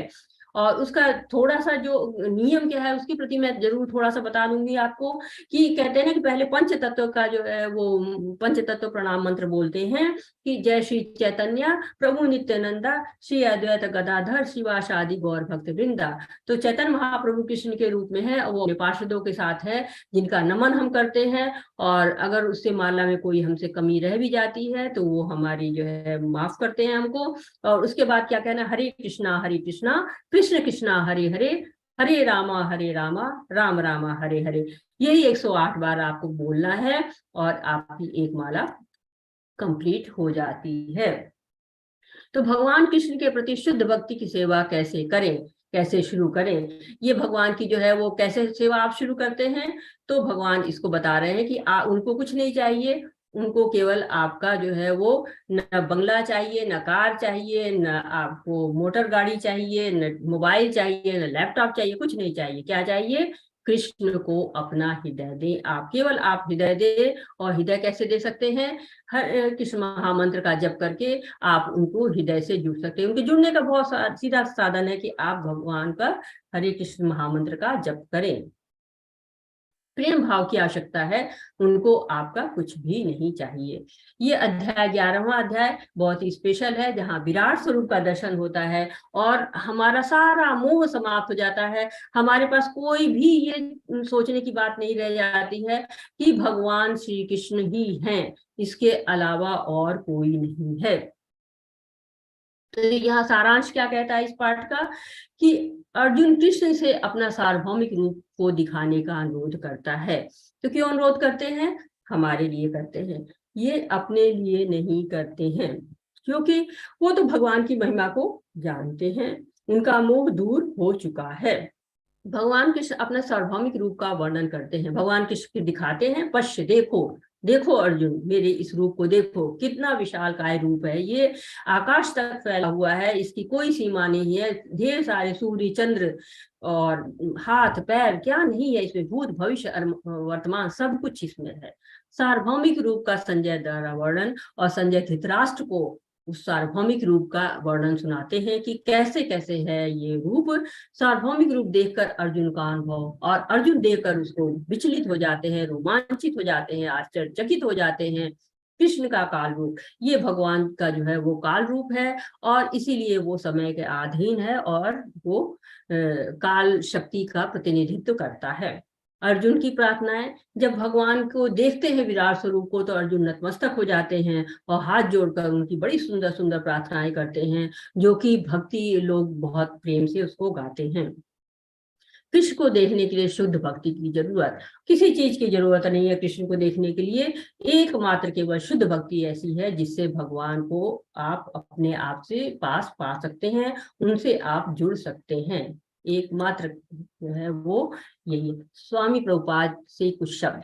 [SPEAKER 1] और उसका थोड़ा सा जो नियम क्या है उसके प्रति मैं जरूर थोड़ा सा बता दूंगी आपको। कि कहते हैं ना कि पहले पंच तत्व का जो है वो पंच तत्व प्रणाम मंत्र बोलते हैं कि जय श्री चैतन्य प्रभु नित्यानंदा श्री अद्वैत गदाधर शिवासादि गौर भक्त वृंदा। तो चैतन्य महाप्रभु कृष्ण के रूप में है, वो पार्षदों के साथ है जिनका नमन हम करते हैं, और अगर उससे माला में कोई हमसे कमी रह भी जाती है तो वो हमारी जो है माफ करते हैं हमको। और उसके बाद क्या कहना, हरे कृष्णा कृष्ण कृष्णा हरे हरे, हरे रामा राम रामा हरे हरे। यही 108 बार आपको बोलना है और आपकी एक माला कंप्लीट हो जाती है। तो भगवान कृष्ण के प्रति शुद्ध भक्ति की सेवा कैसे करें, कैसे शुरू करें, ये भगवान की जो है वो कैसे सेवा आप शुरू करते हैं। तो भगवान इसको बता रहे हैं कि उनको कुछ नहीं चाहिए, उनको केवल आपका जो है वो न बंगला चाहिए, न कार चाहिए, न आपको मोटर गाड़ी चाहिए, न मोबाइल चाहिए, न लैपटॉप चाहिए, कुछ नहीं चाहिए। क्या चाहिए, कृष्ण को अपना हृदय दे। आप केवल आप हृदय दे, और हृदय कैसे दे सकते हैं, हर कृष्ण महामंत्र का जप करके आप उनको हृदय से जुड़ सकते हैं। उनके जुड़ने का बहुत सीधा साधन है कि आप भगवान का हरे कृष्ण महामंत्र का जप करें। प्रेम भाव की आवश्यकता है, उनको आपका कुछ भी नहीं चाहिए। ये अध्याय 11वां अध्याय बहुत ही स्पेशल है, जहाँ विराट स्वरूप का दर्शन होता है और हमारा सारा मोह समाप्त हो जाता है। हमारे पास कोई भी ये सोचने की बात नहीं रह जाती है कि भगवान श्री कृष्ण ही हैं, इसके अलावा और कोई नहीं है। तो यहाँ सारांश क्या कहता है इस पाठ का, कि अर्जुन कृष्ण से अपना सार्वभौमिक रूप को दिखाने का अनुरोध करता है। तो क्यों अनुरोध करते हैं, हमारे लिए करते हैं, ये अपने लिए नहीं करते हैं, क्योंकि वो तो भगवान की महिमा को जानते हैं, उनका मोह दूर हो चुका है। भगवान कृष्ण अपना सार्वभौमिक रूप का वर्णन करते हैं, भगवान कृष्ण दिखाते हैं, पश्य देखो देखो अर्जुन, मेरे इस रूप को देखो, कितना विशालकाय रूप है, ये आकाश तक फैला हुआ है, इसकी कोई सीमा नहीं है, ढेर सारे सूर्य चंद्र और हाथ पैर क्या नहीं है इसमें, भूत भविष्य वर्तमान सब कुछ इसमें है। सार्वभौमिक रूप का संजय द्वारा वर्णन, और संजय धृतराष्ट्र को उस सार्वभौमिक रूप का वर्णन सुनाते हैं कि कैसे कैसे है ये रूप। सार्वभौमिक रूप देखकर अर्जुन का अनुभव, और अर्जुन देखकर उसको विचलित हो जाते हैं, रोमांचित हो जाते हैं, आश्चर्यचकित हो जाते हैं। कृष्ण का काल रूप, ये भगवान का जो है वो काल रूप है, और इसीलिए वो समय के अधीन है, और वो काल शक्ति का प्रतिनिधित्व करता है। अर्जुन की प्रार्थनाएं, जब भगवान को देखते हैं विराट स्वरूप को, तो अर्जुन नतमस्तक हो जाते हैं और हाथ जोड़कर उनकी बड़ी सुंदर सुंदर प्रार्थनाएं करते हैं, जो कि भक्ति लोग बहुत प्रेम से उसको गाते हैं। कृष्ण को देखने के लिए शुद्ध भक्ति की जरूरत, किसी चीज की जरूरत नहीं है कृष्ण को देखने के लिए, एकमात्र केवल शुद्ध भक्ति ऐसी है जिससे भगवान को आप अपने आप से पास पा सकते हैं, उनसे आप जुड़ सकते हैं। एकमात्र जो है वो यही। स्वामी प्रभुपाद से कुछ शब्द।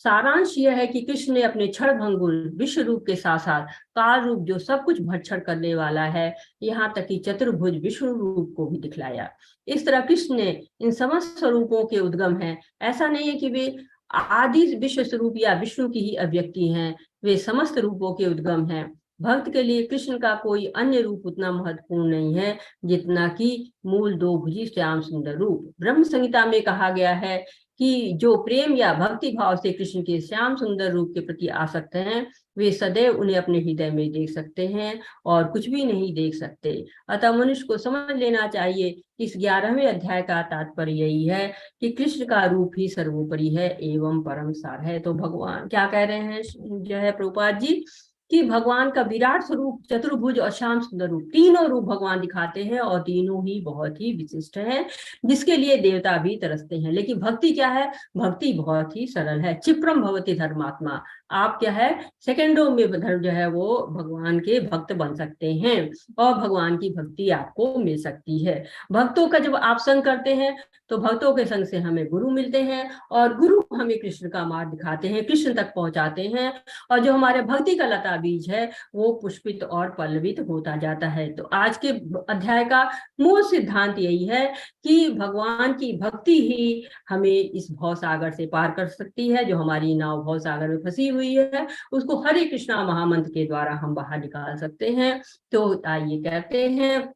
[SPEAKER 1] सारांश यह है कि कृष्ण ने अपने क्षण भंगुर विश्व रूप के साथ साथ काल रूप, जो सब कुछ भक्षण करने वाला है, यहाँ तक कि चतुर्भुज विष्णु रूप को भी दिखलाया। इस तरह कृष्ण ने इन समस्त स्वरूपों के उद्गम है, ऐसा नहीं है कि वे आदि विश्व स्वरूप या विष्णु की ही अभिव्यक्ति हैं, वे समस्त रूपों के उद्गम हैं। भक्त के लिए कृष्ण का कोई अन्य रूप उतना महत्वपूर्ण नहीं है जितना कि मूल दो भुजी श्याम सुंदर रूप। ब्रह्म संहिता में कहा गया है कि जो प्रेम या भक्ति भाव से कृष्ण के श्याम सुंदर रूप के प्रति आसक्त हैं, वे सदैव उन्हें अपने हृदय में देख सकते हैं और कुछ भी नहीं देख सकते। अतः मनुष्य को समझ लेना चाहिए, इस 11वें अध्याय का तात्पर्य यही है कि कृष्ण का रूप ही सर्वोपरि है एवं परम सार है। तो भगवान क्या कह रहे हैं जो है प्रभुपाद जी, कि भगवान का विराट स्वरूप, चतुर्भुज और श्याम सुंदर रूप, तीनों रूप भगवान दिखाते हैं और तीनों ही बहुत ही विशिष्ट हैं, जिसके लिए देवता भी तरसते हैं। लेकिन भक्ति क्या है, भक्ति बहुत ही सरल है। क्षिप्रम भवति धर्मात्मा, आप क्या है सेकंडों में जो है वो भगवान के भक्त बन सकते हैं और भगवान की भक्ति आपको मिल सकती है। भक्तों का जब आप संग करते हैं तो भक्तों के संग से हमें गुरु मिलते हैं और गुरु हमें कृष्ण का मार्ग दिखाते हैं, कृष्ण तक पहुंचाते हैं, और जो हमारे भक्ति का लता बीज है वो पुष्पित और पल्लवित होता जाता है। तो आज के अध्याय का मूल सिद्धांत यही है कि भगवान की भक्ति ही हमें इस भव सागर से पार कर सकती है। जो हमारी नाव भव सागर में फंसी हुई है, उसको हरे कृष्णा महामंत्र के द्वारा हम बाहर निकाल सकते हैं। तो आइए कहते हैं,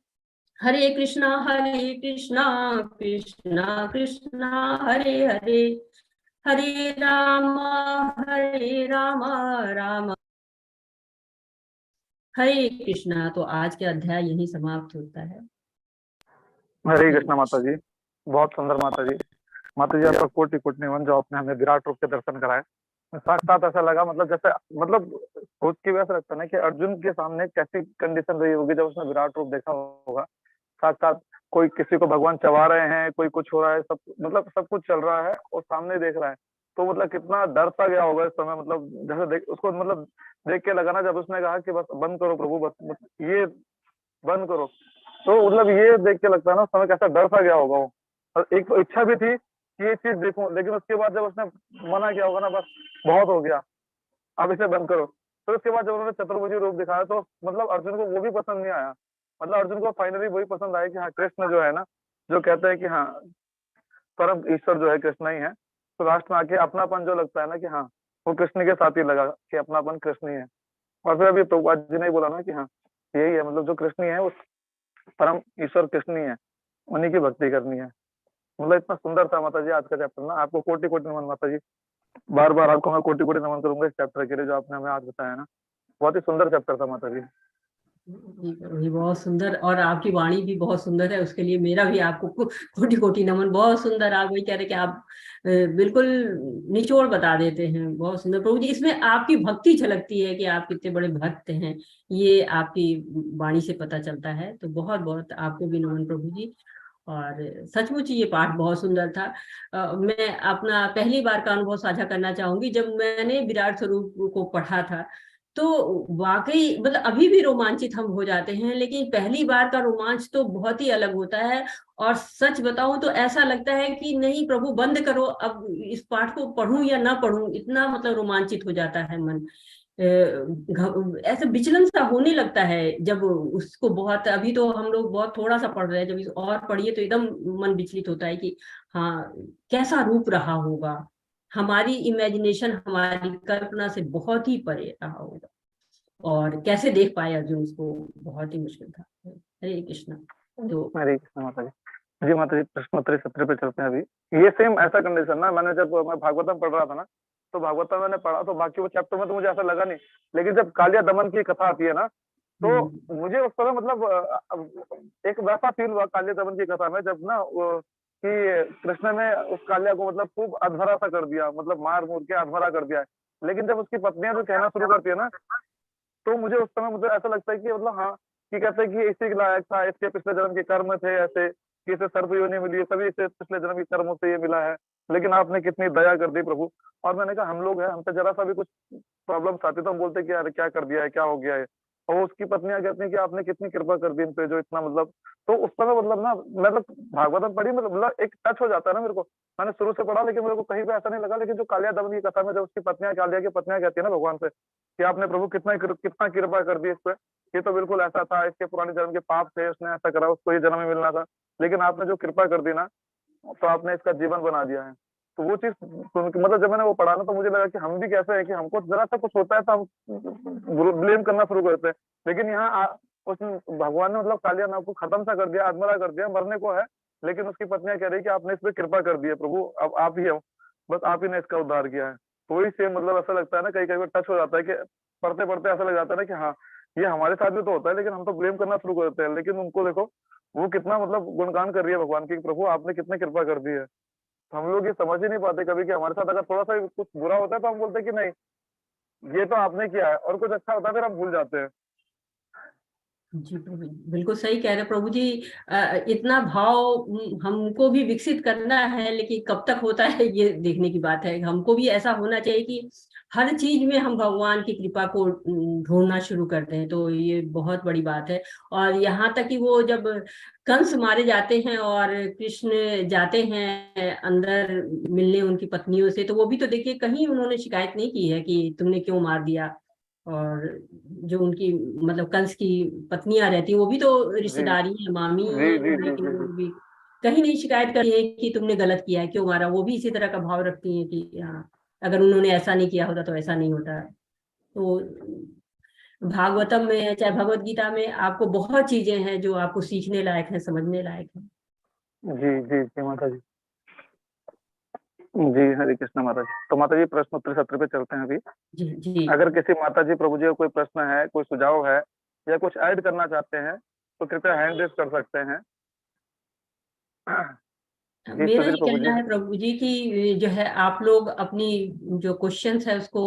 [SPEAKER 1] हरे कृष्णा कृष्णा कृष्णा हरे हरे, हरे राम राम हरे कृष्णा। तो आज के अध्याय यही समाप्त होता है।
[SPEAKER 2] हरे कृष्णा माता जी, बहुत सुंदर माता जी। माता जी आपका कोटि कोटि नमन, जो आपने हमें विराट रूप के दर्शन कराए। साक्षात ऐसा लगा, मतलब जैसे, मतलब सोच के भी ऐसा लगता है ना कि अर्जुन के सामने कैसी कंडीशन रही होगी जब उसने विराट रूप देखा होगा। साक्षात कोई किसी को भगवान चबा रहे हैं, कोई कुछ हो रहा है, सब मतलब सब कुछ चल रहा है और सामने देख रहा है। तो मतलब कितना डर सा गया होगा इस समय, मतलब जैसे देख उसको, मतलब देख के लगा ना, जब उसने कहा कि बस बंद करो प्रभु, बस ये बंद करो, तो मतलब ये देख के लगता है ना उस समय कैसा डर सा गया होगा वो। और एक तो इच्छा भी थी कि ये चीज देखूं, लेकिन उसके बाद जब उसने मना किया होगा ना, बस बहुत हो गया, अब इसे बंद करो। तो उसके बाद जब उन्होंने चतुर्भुज रूप दिखाया तो मतलब अर्जुन को वो भी पसंद नहीं आया। मतलब अर्जुन को फाइनली वही पसंद आया कि हाँ, कृष्ण जो है ना, जो कहते हैं कि हाँ, परम ईश्वर जो है कृष्ण ही है। तो लास्ट में आके अपनापन जो लगता है ना कि हाँ, वो कृष्ण के साथ ही लगा कि अपनापन कृष्ण ही है। और फिर अभी प्रभुपाद जी ने बोला ना कि हाँ, यही है, मतलब जो कृष्ण ही है वो परम ईश्वर कृष्ण ही है, उन्हीं की भक्ति करनी है। मतलब इतना सुंदर था माता जी आज का चैप्टर ना। आपको कोटि कोटि नमन माता जी, बार बार आपको मैं कोटि कोटि नमन करूंगा इस चैप्टर के लिए जो आपने हमें आज बताया ना। बहुत ही सुंदर चैप्टर था माता जी।
[SPEAKER 1] जी बहुत सुंदर, और आपकी वाणी भी बहुत सुंदर है, उसके लिए मेरा भी आपको कोटि कोटि नमन। बहुत सुंदर, आप वही कह रहे कि आप बिल्कुल निचोड़ बता देते हैं। बहुत सुंदर प्रभु जी, इसमें आपकी भक्ति झलकती है कि आप कितने बड़े भक्त हैं, ये आपकी वाणी से पता चलता है। तो बहुत बहुत आपको भी नमन प्रभु जी। और सचमुच ये पाठ बहुत सुंदर था। मैं अपना पहली बार का अनुभव साझा करना चाहूंगी। जब मैंने विराट स्वरूप को पढ़ा था तो वाकई मतलब अभी भी रोमांचित हम हो जाते हैं, लेकिन पहली बार का रोमांच तो बहुत ही अलग होता है। और सच बताऊं तो ऐसा लगता है कि नहीं प्रभु बंद करो, अब इस पाठ को पढूं या ना पढूं, इतना मतलब रोमांचित हो जाता है मन। ऐसे विचलन सा होने लगता है जब उसको बहुत, अभी तो हम लोग बहुत थोड़ा सा पढ़ रहे हैं, जब और पढ़िए तो एकदम मन विचलित होता है कि हाँ, कैसा रूप रहा होगा, हमारी इमेजिनेशन, हमारी कल्पना से बहुत ही परे रहा होगा। और कैसे देख पाए अर्जुन उसको, बहुत ही मुश्किल था। हरे कृष्णा। तो
[SPEAKER 2] हरे कृष्ण माता जी। जी माता जी, प्रश्नोत्तरी सत्र पे चलते हैं अभी। ये सेम ऐसा कंडीशन ना, मैंने जब मैं भागवतम पढ़ रहा था ना, तो भागवतम मैंने पढ़ा तो बाकी वो चैप्टर में तो मुझे ऐसा लगा नहीं, लेकिन जब कालिया दमन की कथा आती है ना, तो मुझे उस समय मतलब एक वैसा फील हुआ कालिया दमन की कथा में, जब ना कि कृष्ण ने उस कालिया को मतलब खूब अधमरा सा कर दिया, मतलब मार मूर के अधमरा कर दिया है। लेकिन जब उसकी पत्नियां जो कहना शुरू करती है ना, तो मुझे उस समय मुझे ऐसा लगता है कि मतलब हाँ, कि कहते हैं कि इसी के लायक था, इसके पिछले जन्म के कर्म थे ऐसे कि इसे सर्प योनि मिली है, सभी इसे पिछले जन्म के कर्मों से ये मिला है, लेकिन आपने कितनी दया कर दी प्रभु। और मैंने कहा हम लोग हैं, हमसे जरा सा भी कुछ प्रॉब्लम आती तो हम बोलते कि यार क्या कर दिया है, क्या हो गया है। और उसकी पत्नियां कहती हैं कि आपने कितनी कृपा कर दी इन पे, जो इतना मतलब। तो उस समय मतलब ना, मतलब भागवतम पढ़ी, मतलब एक टच हो जाता है ना मेरे को। मैंने शुरू से पढ़ा लेकिन मेरे को कहीं पे ऐसा नहीं लगा, लेकिन जो कालिया दमन की कथा में जब उसकी पत्नियां, कालिया की पत्नियां कहती है ना भगवान से कि आपने प्रभु कितना कृपा कर दी इस पे, ये तो बिल्कुल ऐसा था, इसके पुराने जन्म के पाप थे, उसने ऐसा करा, उसको ये जन्म में मिलना था, लेकिन आपने जो कृपा कर दी ना, तो आपने इसका जीवन बना दिया है। तो वो चीज सुन के, मतलब जब मैंने वो पढ़ा ना, तो मुझे लगा कि हम भी कैसे है कि हमको जरा सा कुछ होता है तो हम ब्लेम करना शुरू करते हैं। लेकिन उस भगवान ने मतलब कालिया नाग को खत्म सा कर दिया, अधमरा कर दिया, मरने को है, लेकिन उसकी पत्नियां कह रही कि आपने इस पे कृपा कर दी है प्रभु, अब आप ही हो, बस आप ही ने इसका उद्धार किया है। तो वही सेम मतलब ऐसा लगता है ना, कहीं कहीं टच हो जाता है कि पढ़ते पढ़ते ऐसा लग जाता है ना कि हाँ, ये हमारे साथ भी तो होता है, लेकिन हम तो ब्लेम करना शुरू करते हैं। लेकिन उनको देखो, वो कितना मतलब गुणगान कर रही है भगवान की, प्रभु आपने कितनी कृपा कर दी है। तो हम लोग ये समझ ही नहीं पाते कभी कि हमारे साथ अगर थोड़ा सा भी कुछ बुरा होता है तो हम बोलते हैं कि नहीं, ये तो आपने किया है, और कुछ अच्छा होता है फिर हम भूल जाते हैं।
[SPEAKER 1] जी प्रभु, बिल्कुल सही कह रहे प्रभु जी। इतना भाव हमको भी विकसित करना है, लेकिन कब तक होता है ये देखने की बात है। हमको भी ऐसा होना चाहिए कि हर चीज में हम भगवान की कृपा को ढूंढना शुरू करते हैं, तो ये बहुत बड़ी बात है। और यहाँ तक कि वो जब कंस मारे जाते हैं और कृष्ण जाते हैं अंदर मिलने उनकी पत्नियों से, तो वो भी तो देखिए कहीं उन्होंने शिकायत नहीं की है कि तुमने क्यों मार दिया। और जो उनकी मतलब कंस की पत्नियां रहती वो भी तो
[SPEAKER 2] जी
[SPEAKER 1] रिश्तेदारी है, मामी
[SPEAKER 2] जी
[SPEAKER 1] है,
[SPEAKER 2] जी जी
[SPEAKER 1] लेकिन
[SPEAKER 2] जी
[SPEAKER 1] वो
[SPEAKER 2] जी।
[SPEAKER 1] भी कहीं नहीं शिकायत करती है कि तुमने गलत किया है, क्यों मारा। वो भी इसी तरह का भाव रखती हैं कि हाँ, अगर उन्होंने ऐसा नहीं किया होता तो ऐसा नहीं होता। तो भागवतम में है चाहे भगवत गीता में, आपको बहुत चीजें हैं जो आपको सीखने लायक है, समझने लायक है।
[SPEAKER 2] जी जी जी माता जी। जी हरे कृष्णा माता जी। तो माता जी प्रश्नोत्तर सत्र पे चलते हैं अभी।
[SPEAKER 1] जी जी।
[SPEAKER 2] अगर किसी माता जी प्रभु जी को कोई प्रश्न है, कोई सुझाव है या कुछ ऐड करना चाहते हैं तो कृपया हैंड रेज कर सकते हैं। जी
[SPEAKER 1] मेरा
[SPEAKER 2] सुधीर
[SPEAKER 1] ये
[SPEAKER 2] प्रभु जी।
[SPEAKER 1] कहना है प्रभु जी की जो है आप लोग अपनी जो क्वेश्चंस है उसको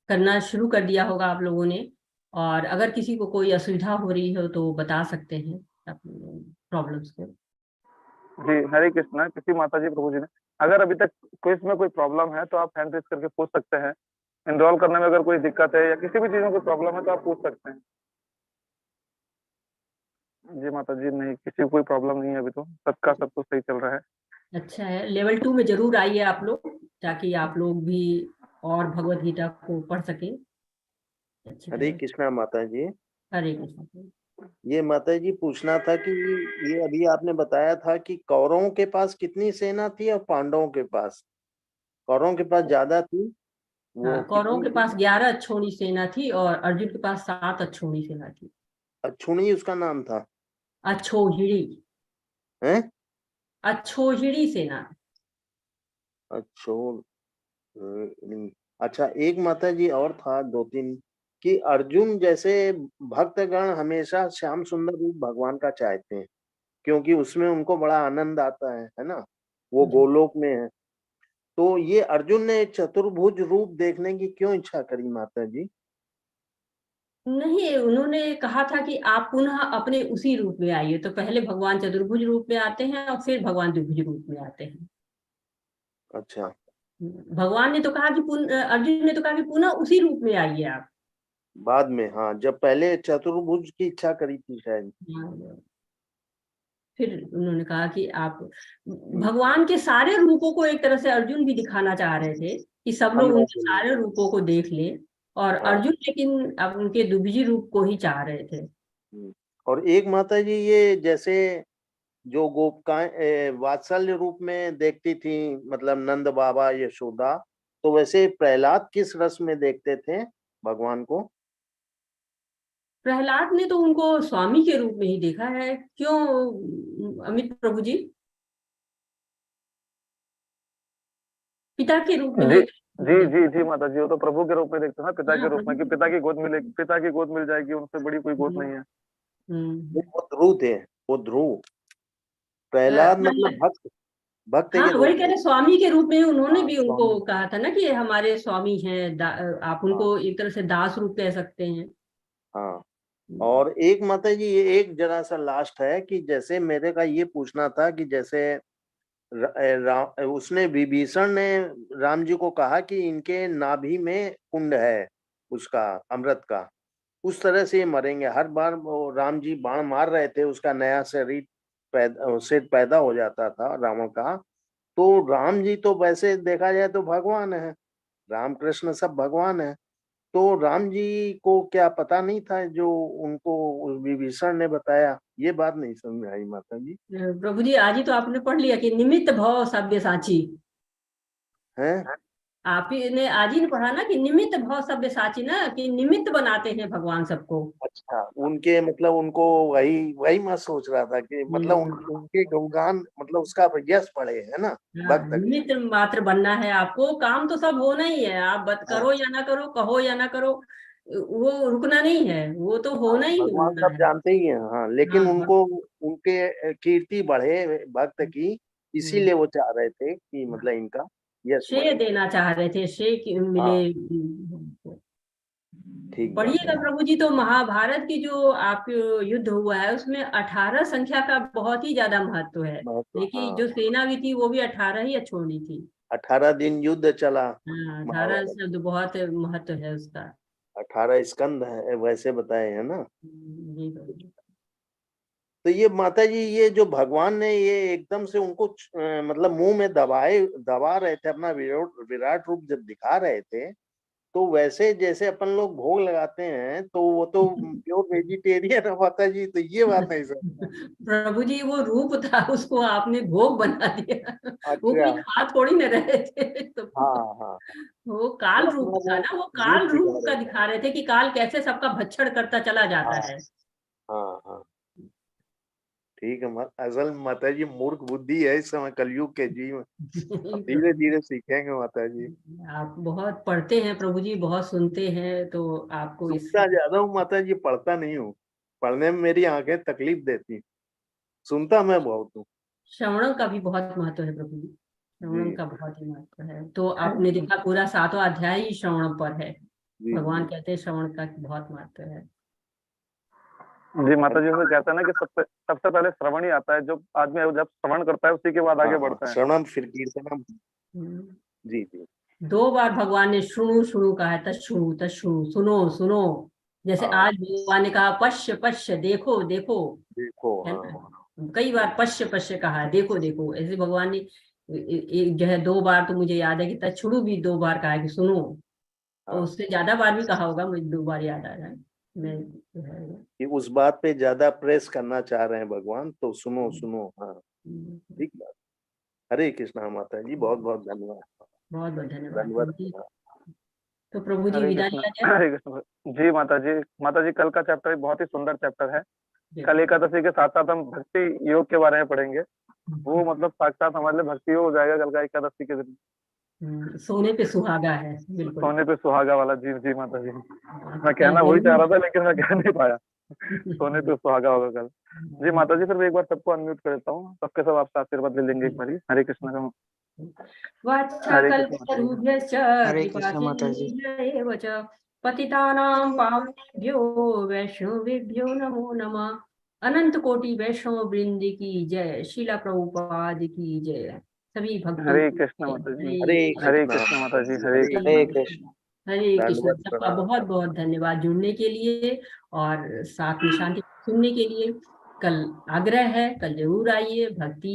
[SPEAKER 1] करना शुरू कर दिया होगा आप लोगों ने, और अगर किसी को कोई असुविधा हो रही हो तो बता सकते हैं अपनी प्रॉब्लम्स को।
[SPEAKER 2] जी हरे कृष्णा। किसी माता जी प्रभु जी ने अगर अभी तक क्विज में कोई प्रॉब्लम है तो आप हैंड रेज करके पूछ सकते हैं। एनरोल करने में अगर कोई दिक्कत है या किसी भी चीज में कोई प्रॉब्लम है तो आप पूछ सकते हैं। जी माता जी नहीं, किसी को कोई प्रॉब्लम नहीं है अभी, तो सबका सब कुछ सही चल रहा है।
[SPEAKER 1] अच्छा है, लेवल 2 में जरूर आइए आप लोग, ताकि आप लोग भी और भगवत गीता को पढ़ सकें अच्छी
[SPEAKER 3] हरे
[SPEAKER 1] तरह।
[SPEAKER 3] कृष्णा माता जी।
[SPEAKER 1] हरे कृष्ण।
[SPEAKER 3] ये माता जी पूछना था कि ये अभी आपने बताया था कि कौरवों के पास कितनी सेना थी और पांडवों के पास, कौरवों के पास ज्यादा थी, वो
[SPEAKER 1] हाँ, कौरवों
[SPEAKER 3] कितनी
[SPEAKER 1] के
[SPEAKER 3] थी?
[SPEAKER 1] पास 11 अक्षौणी सेना थी और अर्जुन के पास 7 अक्षौणी सेना थी।
[SPEAKER 3] अक्षुणी उसका नाम था
[SPEAKER 1] अक्षौहिणी।
[SPEAKER 3] हैं?
[SPEAKER 1] अक्षौहिणी सेना।
[SPEAKER 3] अच्छो अच्छा, एक माता जी और था, दो तीन, कि अर्जुन जैसे भक्तगण हमेशा श्याम सुंदर रूप भगवान का चाहते हैं क्योंकि उसमें उनको बड़ा आनंद आता है ना, वो
[SPEAKER 1] जी।
[SPEAKER 3] गोलोक में है। तो ये अर्जुन ने चतुर्भुज रूप देखने की क्यों इच्छा करी माता जी?
[SPEAKER 1] नहीं, उन्होंने कहा था कि आप पुनः अपने उसी रूप में आइए, तो पहले भगवान चतुर्भुज रूप में आते हैं और फिर भगवान द्विभुज रूप में आते हैं।
[SPEAKER 3] अच्छा,
[SPEAKER 1] भगवान ने तो कहा कि अर्जुन ने तो कहा कि पुनः उसी रूप में आइए आप।
[SPEAKER 3] बाद में, हाँ, जब पहले चतुर्भुज की इच्छा करी थी शायद।
[SPEAKER 1] फिर उन्होंने कहा कि आप भगवान के सारे रूपों को एक तरह से अर्जुन भी दिखाना चाह रहे थे कि सब
[SPEAKER 3] हम
[SPEAKER 1] लोग उनके
[SPEAKER 3] ऐसे ही,
[SPEAKER 1] सारे रूपों को देख ले, और
[SPEAKER 3] हाँ।
[SPEAKER 1] अर्जुन लेकिन अब उनके द्विभुजी रूप को ही चाह रहे थे।
[SPEAKER 3] और एक माता जी, ये जैसे जो गोपिकाएं वात्सल्य रूप में देखती थी, मतलब नंद बाबा यशोदा, तो वैसे प्रहलाद किस रस में देखते थे भगवान को?
[SPEAKER 1] प्रहलाद ने तो उनको स्वामी के रूप में ही देखा है, क्यों अमित प्रभु जी? पिता के रूप में
[SPEAKER 2] जी
[SPEAKER 1] ही
[SPEAKER 2] जी
[SPEAKER 1] देखते।
[SPEAKER 2] जी जी माता जी। वो तो प्रभु के रूप में देखते हैं ना, पिता
[SPEAKER 1] हाँ,
[SPEAKER 2] के रूप में,
[SPEAKER 1] प्रभु
[SPEAKER 2] कि
[SPEAKER 1] के
[SPEAKER 2] पिता
[SPEAKER 1] रूप
[SPEAKER 2] की गोद मिले, पिता की गोद मिल जाएगी, उनसे बड़ी कोई गोद
[SPEAKER 1] में।
[SPEAKER 2] नहीं है।
[SPEAKER 3] वो ध्रुव थे, वो ध्रुव। प्रहलाद मतलब
[SPEAKER 1] प्रहलाद।
[SPEAKER 3] भक्त, भक्त
[SPEAKER 1] हाँ,
[SPEAKER 3] के
[SPEAKER 1] वही
[SPEAKER 3] रूप
[SPEAKER 1] कह
[SPEAKER 3] में।
[SPEAKER 1] रहे, स्वामी के रूप में उन्होंने
[SPEAKER 3] हाँ,
[SPEAKER 1] भी उनको
[SPEAKER 3] स्वामी।
[SPEAKER 1] कहा था ना कि हमारे स्वामी हैं, आप
[SPEAKER 3] हाँ,
[SPEAKER 1] उनको एक तरह से दास रूप कह सकते हैं।
[SPEAKER 3] हाँ। और एक माता जी, ये एक जरा सा लास्ट है कि जैसे मेरे का ये पूछना था कि जैसे उसने विभीषण ने राम जी को कहा कि इनके नाभि में कुंड है उसका, अमृत का, उस तरह से ये मरेंगे। हर बार वो राम जी बाण मार रहे थे, उसका नया शरीर पैदा हो जाता था रावण का। तो राम जी तो वैसे देखा जाए तो भगवान है, राम कृष्ण सब भगवान है। तो राम जी को क्या पता नहीं था जो उनको उस विभीषण ने बताया? ये बात नहीं समझ में आई माता जी।
[SPEAKER 1] प्रभु जी, आज ही तो आपने पढ़ लिया कि निमित्त भव सब्यसाची।
[SPEAKER 3] हैं?
[SPEAKER 1] आप ही ने आज ही ने पढ़ा ना कि निमित्त भव सब्यसाची, ना कि निमित्त बनाते हैं भगवान सबको।
[SPEAKER 3] अच्छा, उनके मतलब उनको, वही वही मैं सोच रहा था कि मतलब उनके गुणगान, मतलब उसका यश पड़े, है ना,
[SPEAKER 1] हाँ,
[SPEAKER 3] भक्त के।
[SPEAKER 1] निमित्त मात्र बनना है आपको, काम तो सब होना ही है, आप
[SPEAKER 3] हाँ,
[SPEAKER 1] करो या ना करो, कहो या ना करो, वो रुकना नहीं है, वो तो
[SPEAKER 3] हाँ,
[SPEAKER 1] होना ही
[SPEAKER 3] भगवान
[SPEAKER 1] होना
[SPEAKER 3] सब
[SPEAKER 1] है।
[SPEAKER 3] जानते ही हैं, हाँ, लेकिन
[SPEAKER 1] हाँ,
[SPEAKER 3] उनको, उनके कीर्ति बढ़े भक्त की,
[SPEAKER 1] हम्म,
[SPEAKER 3] इसीलिए वो चाह रहे थे कि मतलब इनका यश
[SPEAKER 1] श्रेय
[SPEAKER 3] बढ़े।
[SPEAKER 1] देना चाह रहे थे, श्रेय मिले।
[SPEAKER 3] हाँ, ठीक बात
[SPEAKER 1] पढ़िएगा
[SPEAKER 3] है।
[SPEAKER 1] प्रभु जी, तो महाभारत की जो आप युद्ध हुआ है उसमें 18 संख्या का बहुत ही ज्यादा महत्व है।
[SPEAKER 3] महत्व,
[SPEAKER 1] देखिए,
[SPEAKER 3] हाँ।
[SPEAKER 1] जो सेना भी थी वो भी 18 ही अक्षौणी थी।
[SPEAKER 3] 18 दिन युद्ध चला
[SPEAKER 1] हाँ, 18
[SPEAKER 3] महाभारत।
[SPEAKER 1] शब्द बहुत महत्व है उसका।
[SPEAKER 3] 18 स्कंद है वैसे बताए हैं ना।
[SPEAKER 1] जी प्रभु जी।
[SPEAKER 3] तो ये माता जी, ये जो भगवान ने ये एकदम से उनको मतलब मुंह में दबा रहे थे, अपना विराट विराट रूप जब दिखा रहे थे, तो वैसे जैसे अपन लोग भोग लगाते हैं तो वो तो प्योर वेजिटेरियन है माता जी, तो ये बात नहीं समझ।
[SPEAKER 1] प्रभु जी वो रूप था, उसको आपने भोग बना दिया। वो
[SPEAKER 3] अच्छा।
[SPEAKER 1] कोई खा थोड़ी न रहे थे तो
[SPEAKER 3] हाँ हाँ।
[SPEAKER 1] वो काल
[SPEAKER 3] वो
[SPEAKER 1] रूप
[SPEAKER 3] अपना
[SPEAKER 1] था
[SPEAKER 3] वो
[SPEAKER 1] ना, वो
[SPEAKER 3] रूप
[SPEAKER 1] काल
[SPEAKER 3] दिखा
[SPEAKER 1] रूप
[SPEAKER 3] रहे
[SPEAKER 1] का
[SPEAKER 3] थे।
[SPEAKER 1] दिखा रहे थे कि काल कैसे सबका भक्षण करता चला जाता
[SPEAKER 3] हाँ
[SPEAKER 1] है।
[SPEAKER 3] हाँ हाँ। ठीक है असल माता जी मूर्ख बुद्धि है इस समय कलयुग के जीव। अब धीरे धीरे सीखेंगे माता जी।
[SPEAKER 1] आप बहुत पढ़ते हैं प्रभु जी, बहुत सुनते हैं, तो आपको इस
[SPEAKER 3] सुनता ज्यादा हूँ माता जी, पढ़ता नहीं हूँ। पढ़ने में मेरी आंखें तकलीफ देती, सुनता मैं बहुत हूँ।
[SPEAKER 1] श्रवणम का भी बहुत महत्व है प्रभु जी, श्रवणम
[SPEAKER 3] जी
[SPEAKER 1] का बहुत ही महत्व है। तो आपने देखा पूरा 7वां अध्याय ही श्रवणम पर है।
[SPEAKER 3] जी
[SPEAKER 1] भगवान
[SPEAKER 3] जी।
[SPEAKER 1] कहते हैं श्रवण का बहुत महत्व है।
[SPEAKER 2] जी माता जी से कहते हैं ना कि सबसे सबसे पहले श्रवण ही आता है, जो आदमी जब श्रवण करता है उसी के बाद आगे
[SPEAKER 3] हाँ
[SPEAKER 2] बढ़ता है।
[SPEAKER 3] श्रवणम फिर कीर्तनम।
[SPEAKER 1] हम्म।
[SPEAKER 3] जी जी।
[SPEAKER 1] 2 बार भगवान ने शुणु शुणु कहा है, तच्छुणु तच्छुणु, सुनो सुनो। जैसे
[SPEAKER 3] हाँ
[SPEAKER 1] आज भगवान ने कहा पश्य पश्य, देखो देखो,
[SPEAKER 3] देखो।
[SPEAKER 1] है
[SPEAKER 3] हाँ
[SPEAKER 1] ना। कई बार पश्य पश्य कहा है, देखो देखो। ऐसे भगवान ने एक जो है 2 बार, तो मुझे याद है कि तच्छुणु भी 2 बार कहा है कि सुनो, और
[SPEAKER 3] हाँ।
[SPEAKER 1] उससे ज्यादा बार भी कहा होगा, मुझे 2 बार याद आ रहा है। मैं जो है
[SPEAKER 3] कि उस बात पे ज्यादा प्रेस करना चाह रहे हैं भगवान, तो सुनो सुनो। हाँ ठीक बात। हरे कृष्णा माता जी, बहुत बहुत धन्यवाद।
[SPEAKER 1] बहुत बहुत धन्यवाद
[SPEAKER 3] धन्यवाद।
[SPEAKER 1] प्रभु जी। तो प्रभु जी
[SPEAKER 2] हरे
[SPEAKER 1] विदा
[SPEAKER 2] कृष्ण
[SPEAKER 1] लिया जाए।
[SPEAKER 2] हरे कृष्ण। जी माता जी, माता जी कल का चैप्टर बहुत ही सुंदर चैप्टर है। कल
[SPEAKER 1] बिल्कुल।
[SPEAKER 2] एकादशी के साथ साथ हम भक्ति योग के बारे में पढ़ेंगे। वो मतलब साक्षात हमारे लिए भक्ति योग हो जाएगा कल का एकादशी के दिन।
[SPEAKER 1] सोने पे सुहागा है, बिल्कुल।
[SPEAKER 2] सोने पे सुहागा वाला। जी जी माता जी,
[SPEAKER 1] हाँ, तो
[SPEAKER 2] मैं
[SPEAKER 1] कल
[SPEAKER 2] कहना वही चाह
[SPEAKER 1] जरूर।
[SPEAKER 2] रहा था लेकिन मैं कह नहीं पाया। सोने पे सुहागा होगा कल। जी माता जी, फिर मैं एक बार सबको अनम्यूट कर देता हूँ, सबके सब आपसे आशीर्वाद ले लेंगे एक बार। हरे कृष्ण का। हरे कृष्ण माता जी।
[SPEAKER 1] वाञ्छाकल्पतरुभ्यश्च
[SPEAKER 5] हरे कृष्ण माता जी।
[SPEAKER 1] कृपासिन्धुभ्य एव च पतितानां पावनेभ्यो वैष्णवेभ्यो नमो नमः। अनंत कोटि वैष्णव वृंद की जय, शिला प्रभुपाद की जय, सभी भक्तों
[SPEAKER 2] हरे
[SPEAKER 1] की
[SPEAKER 2] कृष्ण
[SPEAKER 1] जय।
[SPEAKER 2] माता जी।
[SPEAKER 3] हरे
[SPEAKER 2] हरे
[SPEAKER 3] कृष्णा
[SPEAKER 2] कृष्ण
[SPEAKER 3] माता
[SPEAKER 2] माता जी।
[SPEAKER 3] जी,
[SPEAKER 2] हरे
[SPEAKER 3] हरे
[SPEAKER 2] कृष्ण।
[SPEAKER 5] हरे
[SPEAKER 3] कृष्णा।
[SPEAKER 5] कृष्ण।
[SPEAKER 1] हरे कृष्ण।
[SPEAKER 3] दंडवत
[SPEAKER 1] सबका
[SPEAKER 3] प्रणाम।
[SPEAKER 1] बहुत बहुत धन्यवाद जुड़ने के लिए और साथ में शांति सुनने के लिए। कल आग्रह है, कल जरूर आइए। भक्ति